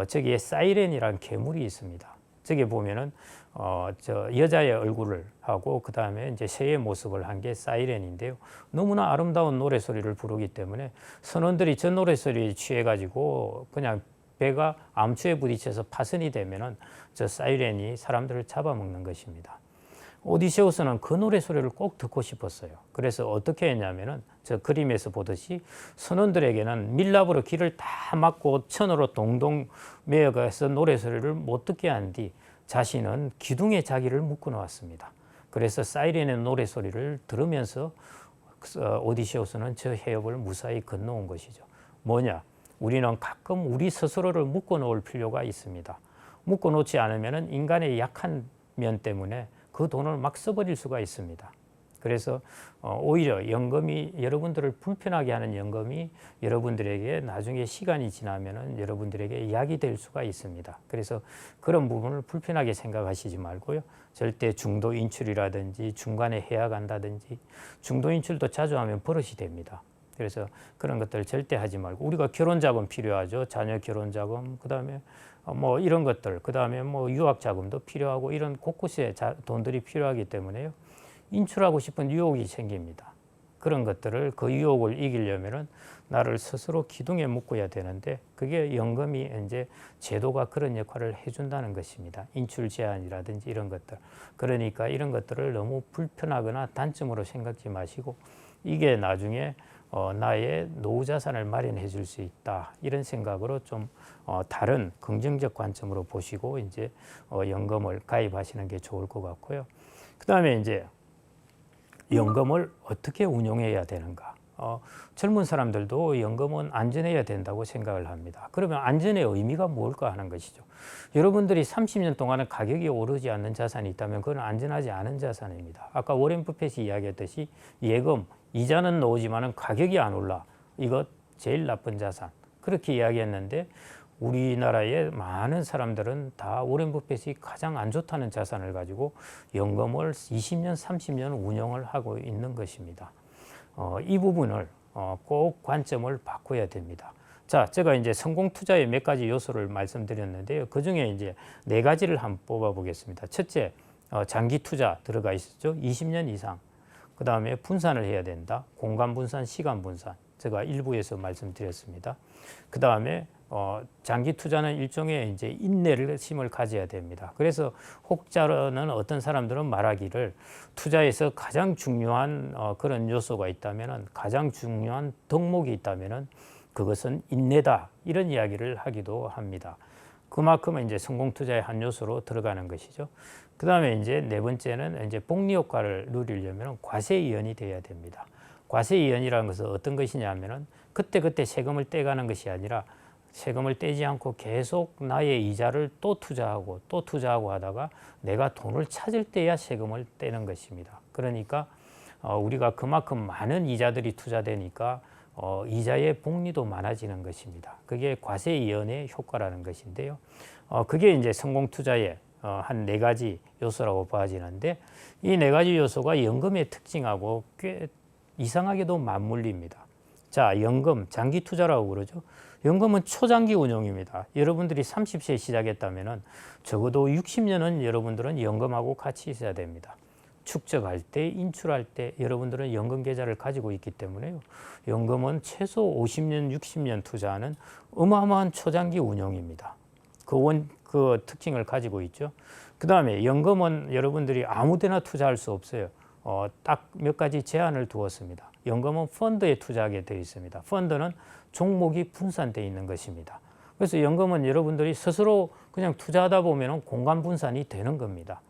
저기에 사이렌이라는 괴물이 있습니다. 저기 보면은 저 여자의 얼굴을 하고 그 다음에 이제 새의 모습을 한 게 사이렌인데요. 너무나 아름다운 노래 소리를 부르기 때문에 선원들이 저 노래 소리에 취해 가지고 그냥 배가 암초에 부딪혀서 파손이 되면은 저 사이렌이 사람들을 잡아먹는 것입니다. 오디세우스는 그 노래 소리를 꼭 듣고 싶었어요. 그래서 어떻게 했냐면은 저 그림에서 보듯이 선원들에게는 밀랍으로 귀를 다 막고 천으로 동동 매어가서 노래 소리를 못 듣게 한 뒤 자신은 기둥에 자기를 묶어 놓았습니다. 그래서 사이렌의 노래 소리를 들으면서 오디세우스는 저 해협을 무사히 건너온 것이죠. 뭐냐? 우리는 가끔 우리 스스로를 묶어 놓을 필요가 있습니다. 묶어 놓지 않으면 인간의 약한 면 때문에 그 돈을 막 써버릴 수가 있습니다. 그래서 오히려 연금이 여러분들을 불편하게 하는 연금이 여러분들에게 나중에 시간이 지나면은 여러분들에게 약이 될 수가 있습니다. 그래서 그런 부분을 불편하게 생각하시지 말고요. 절대 중도 인출이라든지 중간에 해약한다든지 중도 인출도 자주 하면 버릇이 됩니다. 그래서 그런 것들 절대 하지 말고 우리가 결혼 자금 필요하죠. 자녀 결혼 자금, 그다음에 뭐 이런 것들, 그다음에 뭐 유학 자금도 필요하고 이런 곳곳에 돈들이 필요하기 때문에요. 인출하고 싶은 유혹이 생깁니다. 그런 것들을 그 유혹을 이기려면은 나를 스스로 기둥에 묶어야 되는데 그게 연금이 이제 제도가 그런 역할을 해준다는 것입니다. 인출 제한이라든지 이런 것들. 그러니까 이런 것들을 너무 불편하거나 단점으로 생각지 마시고 이게 나중에 나의 노후 자산을 마련해 줄 수 있다. 이런 생각으로 좀 다른 긍정적 관점으로 보시고 이제 연금을 가입하시는 게 좋을 것 같고요. 그다음에 이제 연금을 어떻게 운용해야 되는가? 젊은 사람들도 연금은 안전해야 된다고 생각을 합니다. 그러면 안전의 의미가 뭘까 하는 것이죠. 여러분들이 30년 동안은 가격이 오르지 않는 자산이 있다면 그건 안전하지 않은 자산입니다. 아까 워렌 버핏이 이야기했듯이 예금, 이자는 나오지만 가격이 안 올라. 이것 제일 나쁜 자산. 그렇게 이야기했는데 우리나라의 많은 사람들은 다 워렌 버핏이 가장 안 좋다는 자산을 가지고 연금을 20년, 30년 운영을 하고 있는 것입니다. 이 부분을 꼭 관점을 바꿔야 됩니다. 자, 제가 이제 성공 투자의 몇 가지 요소를 말씀드렸는데요. 그 중에 이제 4가지를 한번 뽑아 보겠습니다. 첫째, 장기 투자 들어가 있었죠. 20년 이상. 그 다음에 분산을 해야 된다. 공간 분산, 시간 분산. 제가 일부에서 말씀드렸습니다. 그 다음에 장기 투자는 일종의 이제 인내를 힘을 가져야 됩니다. 그래서 혹자는 어떤 사람들은 말하기를 투자에서 가장 중요한 그런 요소가 있다면은 가장 중요한 덕목이 있다면은 그것은 인내다. 이런 이야기를 하기도 합니다. 그만큼 이제 성공 투자의 한 요소로 들어가는 것이죠. 그 다음에 이제 4번째는 이제 복리 효과를 누리려면 과세이연이 돼야 됩니다. 과세이연이라는 것은 어떤 것이냐면은 그때그때 세금을 떼가는 것이 아니라 세금을 떼지 않고 계속 나의 이자를 또 투자하고 하다가 내가 돈을 찾을 때야 세금을 떼는 것입니다. 그러니까 우리가 그만큼 많은 이자들이 투자되니까 이자의 복리도 많아지는 것입니다. 그게 과세이연의 효과라는 것인데요. 그게 이제 성공 투자의 한 4가지 요소라고 봐지는데 이 4가지 요소가 연금의 특징하고 꽤 이상하게도 맞물립니다. 자, 연금, 장기 투자라고 그러죠. 연금은 초장기 운용입니다. 여러분들이 30세에 시작했다면 적어도 60년은 여러분들은 연금하고 같이 있어야 됩니다. 축적할 때, 인출할 때 여러분들은 연금 계좌를 가지고 있기 때문에요. 연금은 최소 50년, 60년 투자하는 어마어마한 초장기 운용입니다. 그 특징을 가지고 있죠. 그 다음에 연금은 여러분들이 아무데나 투자할 수 없어요. 딱 몇 가지 제한을 두었습니다. 연금은 펀드에 투자하게 되어 있습니다. 펀드는 종목이 분산되어 있는 것입니다. 그래서 연금은 여러분들이 스스로 그냥 투자하다 보면 공간 분산이 되는 겁니다.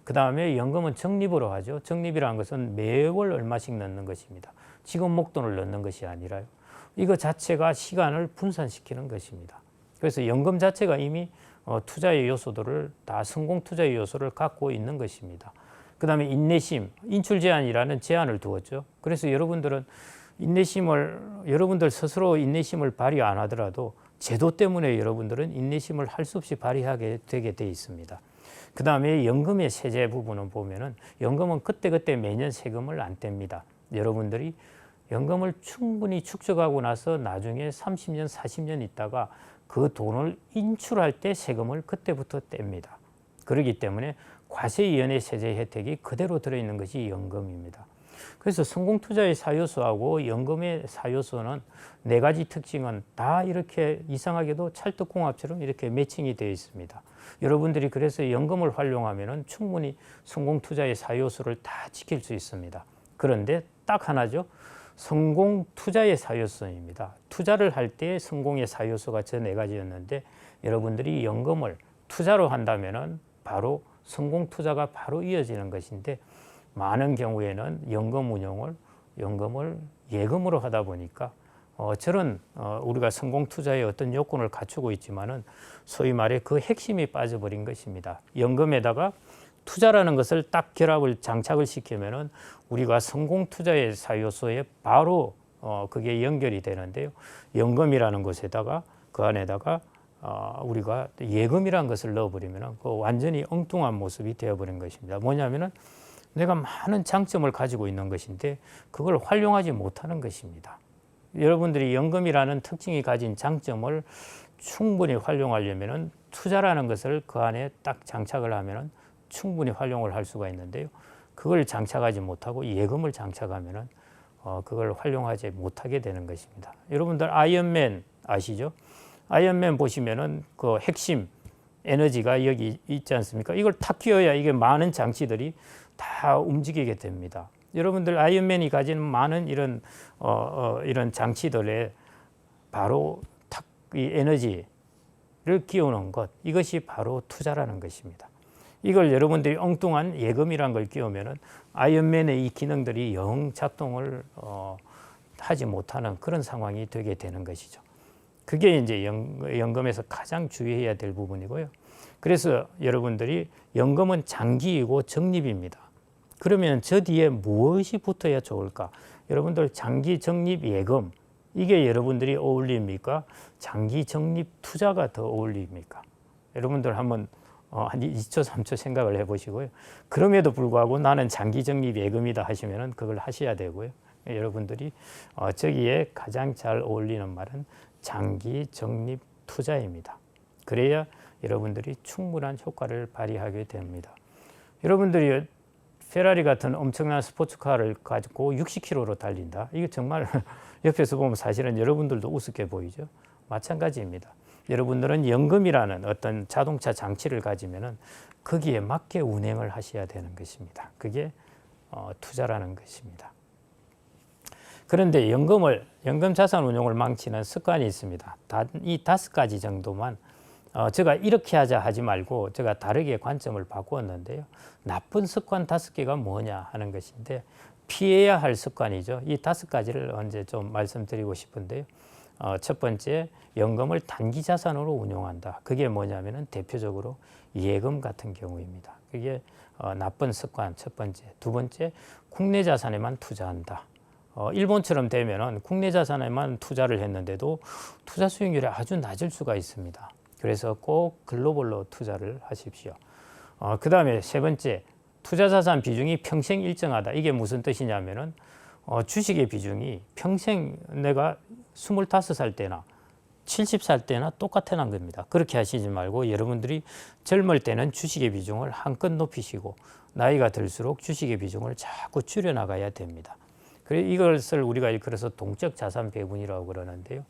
그 다음에 연금은 적립으로 하죠. 적립이라는 것은 매월 얼마씩 넣는 것입니다. 지금 목돈을 넣는 것이 아니라요. 이거 자체가 시간을 분산시키는 것입니다. 그래서 연금 자체가 이미 투자의 요소들을 다 성공 투자의 요소를 갖고 있는 것입니다. 그 다음에 인내심, 인출 제한이라는 제한을 두었죠. 그래서 여러분들은 여러분들 스스로 인내심을 발휘 안 하더라도 제도 때문에 여러분들은 인내심을 할 수 없이 발휘하게 되게 돼 있습니다. 그 다음에 연금의 세제 부분은 보면은 연금은 그때그때 매년 세금을 안 뗍니다. 여러분들이 연금을 충분히 축적하고 나서 나중에 30년, 40년 있다가 그 돈을 인출할 때 세금을 그때부터 뗍니다. 그렇기 때문에 과세위원회 세제 혜택이 그대로 들어있는 것이 연금입니다. 그래서 성공투자의 4요소하고 연금의 4요소는 네 가지 특징은 다 이렇게 이상하게도 찰떡궁합처럼 이렇게 매칭이 되어 있습니다. 여러분들이 그래서 연금을 활용하면 충분히 성공투자의 4요소를 다 지킬 수 있습니다. 그런데 딱 하나죠. 성공투자의 4요소입니다. 투자를 할 때 성공의 4요소가 저 네 가지였는데 여러분들이 연금을 투자로 한다면 바로 성공투자가 바로 이어지는 것인데 많은 경우에는 연금을 예금으로 하다 보니까 저런 우리가 성공투자의 어떤 요건을 갖추고 있지만은 소위 말해 그 핵심이 빠져버린 것입니다. 연금에다가 투자라는 것을 딱 장착을 시키면은 우리가 성공투자의 4요소에 바로 그게 연결이 되는데요. 연금이라는 것에다가 그 안에다가 우리가 예금이라는 것을 넣어버리면 그 완전히 엉뚱한 모습이 되어버린 것입니다. 뭐냐면은 내가 많은 장점을 가지고 있는 것인데 그걸 활용하지 못하는 것입니다. 여러분들이 연금이라는 특징이 가진 장점을 충분히 활용하려면은 투자라는 것을 그 안에 딱 장착을 하면은 충분히 활용을 할 수가 있는데요. 그걸 장착하지 못하고 예금을 장착하면은 그걸 활용하지 못하게 되는 것입니다. 여러분들 아이언맨 아시죠? 아이언맨 보시면은 그 핵심 에너지가 여기 있지 않습니까? 이걸 탁 끼워야 이게 많은 장치들이 다 움직이게 됩니다. 여러분들 아이언맨이 가진 많은 이런 장치들에 바로 탁 이 에너지를 끼우는 것, 이것이 바로 투자라는 것입니다. 이걸 여러분들이 엉뚱한 예금이란 걸 끼우면은 아이언맨의 이 기능들이 영 작동을 하지 못하는 그런 상황이 되게 되는 것이죠. 그게 이제 연금에서 가장 주의해야 될 부분이고요. 그래서 여러분들이 연금은 장기이고 적립입니다. 그러면 저 뒤에 무엇이 붙어야 좋을까? 여러분들 장기 적립 예금, 이게 여러분들이 어울립니까? 장기 적립 투자가 더 어울립니까? 여러분들 한번 한 2초, 3초 생각을 해보시고요. 그럼에도 불구하고 나는 장기 적립 예금이다 하시면은 그걸 하셔야 되고요. 여러분들이 저기에 가장 잘 어울리는 말은 장기 적립 투자입니다. 그래야 여러분들이 충분한 효과를 발휘하게 됩니다. 여러분들이 페라리 같은 엄청난 스포츠카를 가지고 60km로 달린다. 이게 정말 옆에서 보면 사실은 여러분들도 우습게 보이죠. 마찬가지입니다. 여러분들은 연금이라는 어떤 자동차 장치를 가지면은 거기에 맞게 운행을 하셔야 되는 것입니다. 그게 투자라는 것입니다. 그런데 연금 자산 운용을 망치는 습관이 있습니다. 이 5가지 정도만 제가 이렇게 하지 말고 제가 다르게 관점을 바꾸었는데요. 나쁜 습관 5개가 뭐냐 하는 것인데 피해야 할 습관이죠. 이 5가지를 언제 좀 말씀드리고 싶은데요. 첫 번째, 연금을 단기 자산으로 운용한다. 그게 뭐냐면은 대표적으로 예금 같은 경우입니다. 그게 나쁜 습관 첫 번째. 두 번째, 국내 자산에만 투자한다. 일본처럼 되면은 국내 자산에만 투자를 했는데도 투자 수익률이 아주 낮을 수가 있습니다. 그래서 꼭 글로벌로 투자를 하십시오. 그 다음에 세 번째, 투자 자산 비중이 평생 일정하다. 이게 무슨 뜻이냐면은 주식의 비중이 평생 내가 25살 때나 70살 때나 똑같아난 겁니다. 그렇게 하시지 말고 여러분들이 젊을 때는 주식의 비중을 한껏 높이시고 나이가 들수록 주식의 비중을 자꾸 줄여나가야 됩니다. 이것을 우리가 그래서 동적 자산 배분이라고 그러는데요.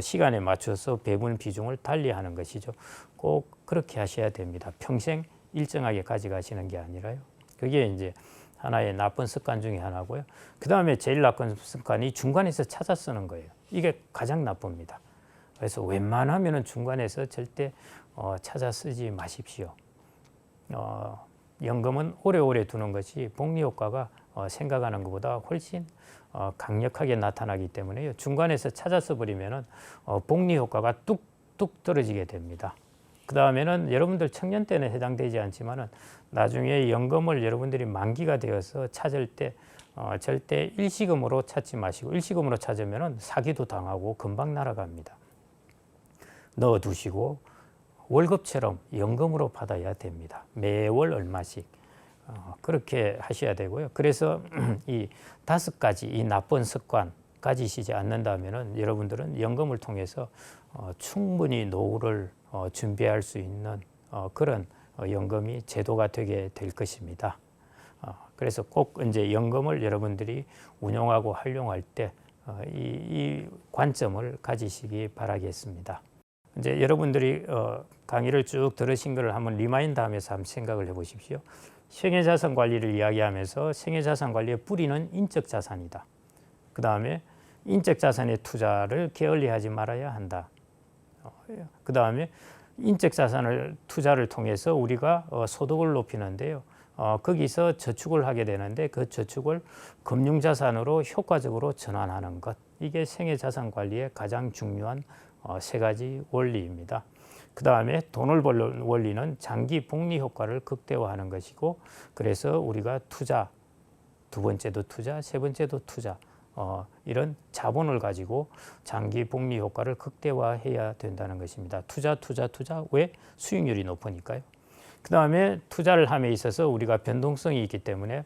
시간에 맞춰서 배분 비중을 달리하는 것이죠. 꼭 그렇게 하셔야 됩니다. 평생 일정하게 가져가시는 게 아니라요. 그게 이제 하나의 나쁜 습관 중에 하나고요. 그 다음에 제일 나쁜 습관이 중간에서 찾아 쓰는 거예요. 이게 가장 나쁩니다. 그래서 웬만하면 중간에서 절대 찾아 쓰지 마십시오. 연금은 오래오래 두는 것이 복리 효과가 생각하는 것보다 훨씬 강력하게 나타나기 때문에요. 중간에서 찾아 써버리면은 복리 효과가 뚝뚝 떨어지게 됩니다. 그 다음에는 여러분들 청년 때는 해당되지 않지만은 나중에 연금을 여러분들이 만기가 되어서 찾을 때 절대 일시금으로 찾지 마시고, 일시금으로 찾으면은 사기도 당하고 금방 날아갑니다. 넣어두시고 월급처럼 연금으로 받아야 됩니다. 매월 얼마씩 그렇게 하셔야 되고요. 그래서 이 5가지 이 나쁜 습관 가지시지 않는다면은 여러분들은 연금을 통해서 충분히 노후를 준비할 수 있는 그런 연금이 제도가 되게 될 것입니다. 그래서 꼭 이제 연금을 여러분들이 운용하고 활용할 때 이 관점을 가지시기 바라겠습니다. 이제 여러분들이 강의를 쭉 들으신 것을 한번 리마인드 하면서 한번 생각을 해 보십시오. 생애자산 관리를 이야기하면서 생애자산 관리의 뿌리는 인적 자산이다. 그 다음에 인적 자산의 투자를 게을리하지 말아야 한다. 그 다음에 인적 자산을 투자를 통해서 우리가 소득을 높이는데요. 거기서 저축을 하게 되는데 그 저축을 금융자산으로 효과적으로 전환하는 것. 이게 생애자산 관리의 가장 중요한 3가지 원리입니다. 그 다음에 돈을 벌는 원리는 장기 복리 효과를 극대화하는 것이고, 그래서 우리가 투자, 2번째도 투자, 3번째도 투자, 이런 자본을 가지고 장기 복리 효과를 극대화해야 된다는 것입니다. 투자. 왜? 수익률이 높으니까요. 그 다음에 투자를 함에 있어서 우리가 변동성이 있기 때문에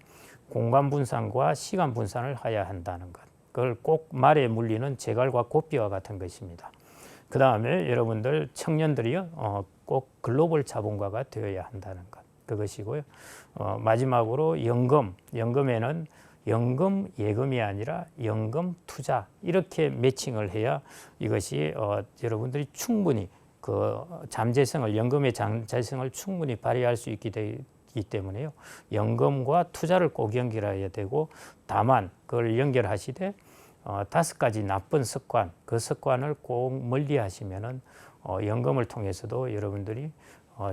공간 분산과 시간 분산을 해야 한다는 것. 그걸 꼭 말에 물리는 제갈과 고삐와 같은 것입니다. 그 다음에 여러분들 청년들이요, 꼭 글로벌 자본가가 되어야 한다는 것. 그것이고요. 마지막으로 연금에는 연금 예금이 아니라 연금 투자, 이렇게 매칭을 해야 이것이 여러분들이 충분히 그 잠재성을, 연금의 잠재성을 충분히 발휘할 수 있기 때문에요. 연금과 투자를 꼭 연결해야 되고, 다만 그걸 연결하시되 5가지 나쁜 습관, 그 습관을 꼭 멀리하시면은 연금을 통해서도 여러분들이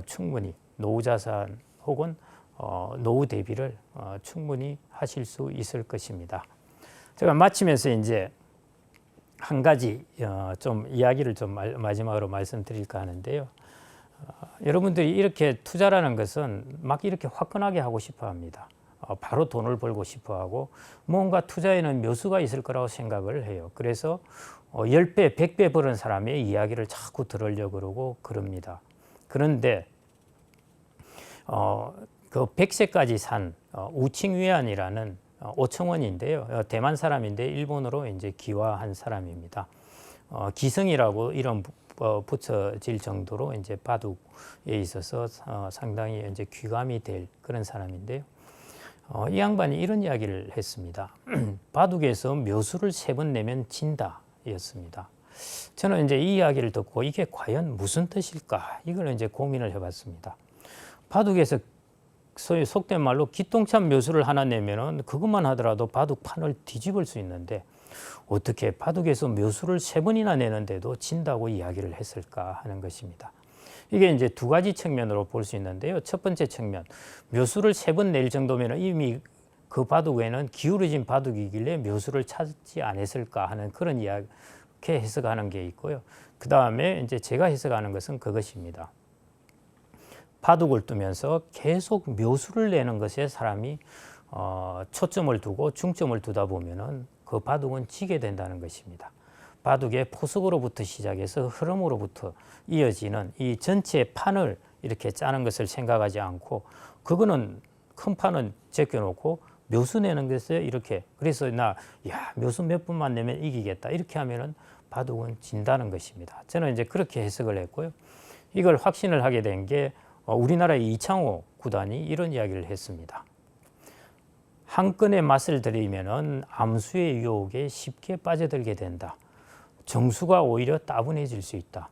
충분히 노후 자산 혹은 노후 대비를 충분히 하실 수 있을 것입니다. 제가 마치면서 이제 한 가지 좀 이야기를 좀 마지막으로 말씀드릴까 하는데요. 여러분들이 이렇게 투자라는 것은 막 이렇게 화끈하게 하고 싶어 합니다. 바로 돈을 벌고 싶어 하고 뭔가 투자에는 묘수가 있을 거라고 생각을 해요. 그래서 10배, 100배 버는 사람의 이야기를 자꾸 들으려고 그러고 그럽니다. 그런데 그 100세까지 산 우칭위안이라는 오청원인데요. 대만 사람인데 일본어로 이제 기화한 사람입니다. 기성이라고 이름 붙여질 정도로 이제 바둑에 있어서 상당히 이제 귀감이 될 그런 사람인데요. 이 양반이 이런 이야기를 했습니다. 바둑에서 묘수를 3번 내면 진다 였습니다. 저는 이제 이 이야기를 듣고 이게 과연 무슨 뜻일까? 이걸 이제 고민을 해봤습니다. 바둑에서 소위 속된 말로 기똥찬 묘수를 하나 내면은 그것만 하더라도 바둑판을 뒤집을 수 있는데 어떻게 바둑에서 묘수를 3번이나 내는데도 진다고 이야기를 했을까 하는 것입니다. 이게 이제 2가지 측면으로 볼 수 있는데요. 첫 번째 측면, 묘수를 3번 낼 정도면 이미 그 바둑에는 기울어진 바둑이길래 묘수를 찾지 않았을까 하는 그런 이야기 해석하는 게 있고요. 그 다음에 이제 제가 해석하는 것은 그것입니다. 바둑을 두면서 계속 묘수를 내는 것에 사람이 초점을 두고 중점을 두다 보면은 그 바둑은 지게 된다는 것입니다. 바둑의 포석으로부터 시작해서 흐름으로부터 이어지는 이 전체 판을 이렇게 짜는 것을 생각하지 않고, 그거는 큰 판은 제껴놓고 묘수 내는 것에 이렇게, 그래서 묘수 몇 분만 내면 이기겠다 이렇게 하면은 바둑은 진다는 것입니다. 저는 이제 그렇게 해석을 했고요. 이걸 확신을 하게 된 게 우리나라의 이창호 구단이 이런 이야기를 했습니다. 한 건의 맛을 들이면은 암수의 유혹에 쉽게 빠져들게 된다. 정수가 오히려 따분해질 수 있다.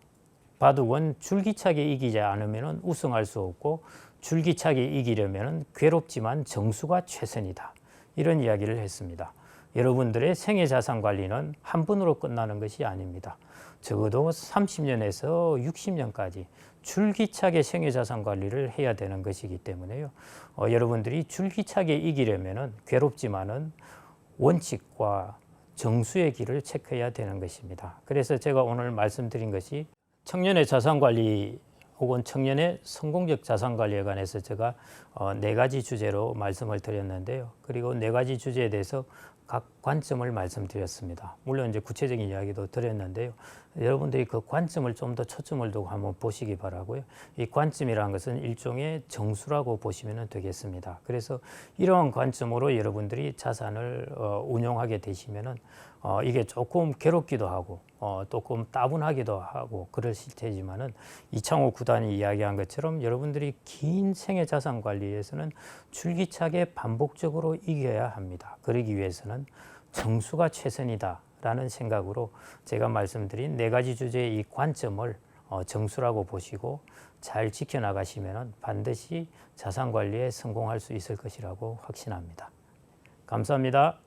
바둑은 줄기차게 이기지 않으면 우승할 수 없고 줄기차게 이기려면 괴롭지만 정수가 최선이다. 이런 이야기를 했습니다. 여러분들의 생애자산 관리는 한 번으로 끝나는 것이 아닙니다. 적어도 30년에서 60년까지 줄기차게 생애자산 관리를 해야 되는 것이기 때문에요. 여러분들이 줄기차게 이기려면 괴롭지만은 원칙과 정수의 길을 체크해야 되는 것입니다. 그래서 제가 오늘 말씀드린 것이 청년의 자산 관리 혹은 청년의 성공적 자산 관리에 관해서 제가 네 가지 주제로 말씀을 드렸는데요. 그리고 네 가지 주제에 대해서 각 관점을 말씀드렸습니다. 물론 이제 구체적인 이야기도 드렸는데요. 여러분들이 그 관점을 좀 더 초점을 두고 한번 보시기 바라고요. 이 관점이라는 것은 일종의 정수라고 보시면 되겠습니다. 그래서 이러한 관점으로 여러분들이 자산을 운용하게 되시면은 이게 조금 괴롭기도 하고 조금 따분하기도 하고 그러실 테지만은 이창호 구단이 이야기한 것처럼 여러분들이 긴 생애 자산 관리에서는 줄기차게 반복적으로 이겨야 합니다. 그러기 위해서는 정수가 최선이다라는 생각으로 제가 말씀드린 네 가지 주제의 이 관점을 정수라고 보시고 잘 지켜나가시면 반드시 자산 관리에 성공할 수 있을 것이라고 확신합니다. 감사합니다.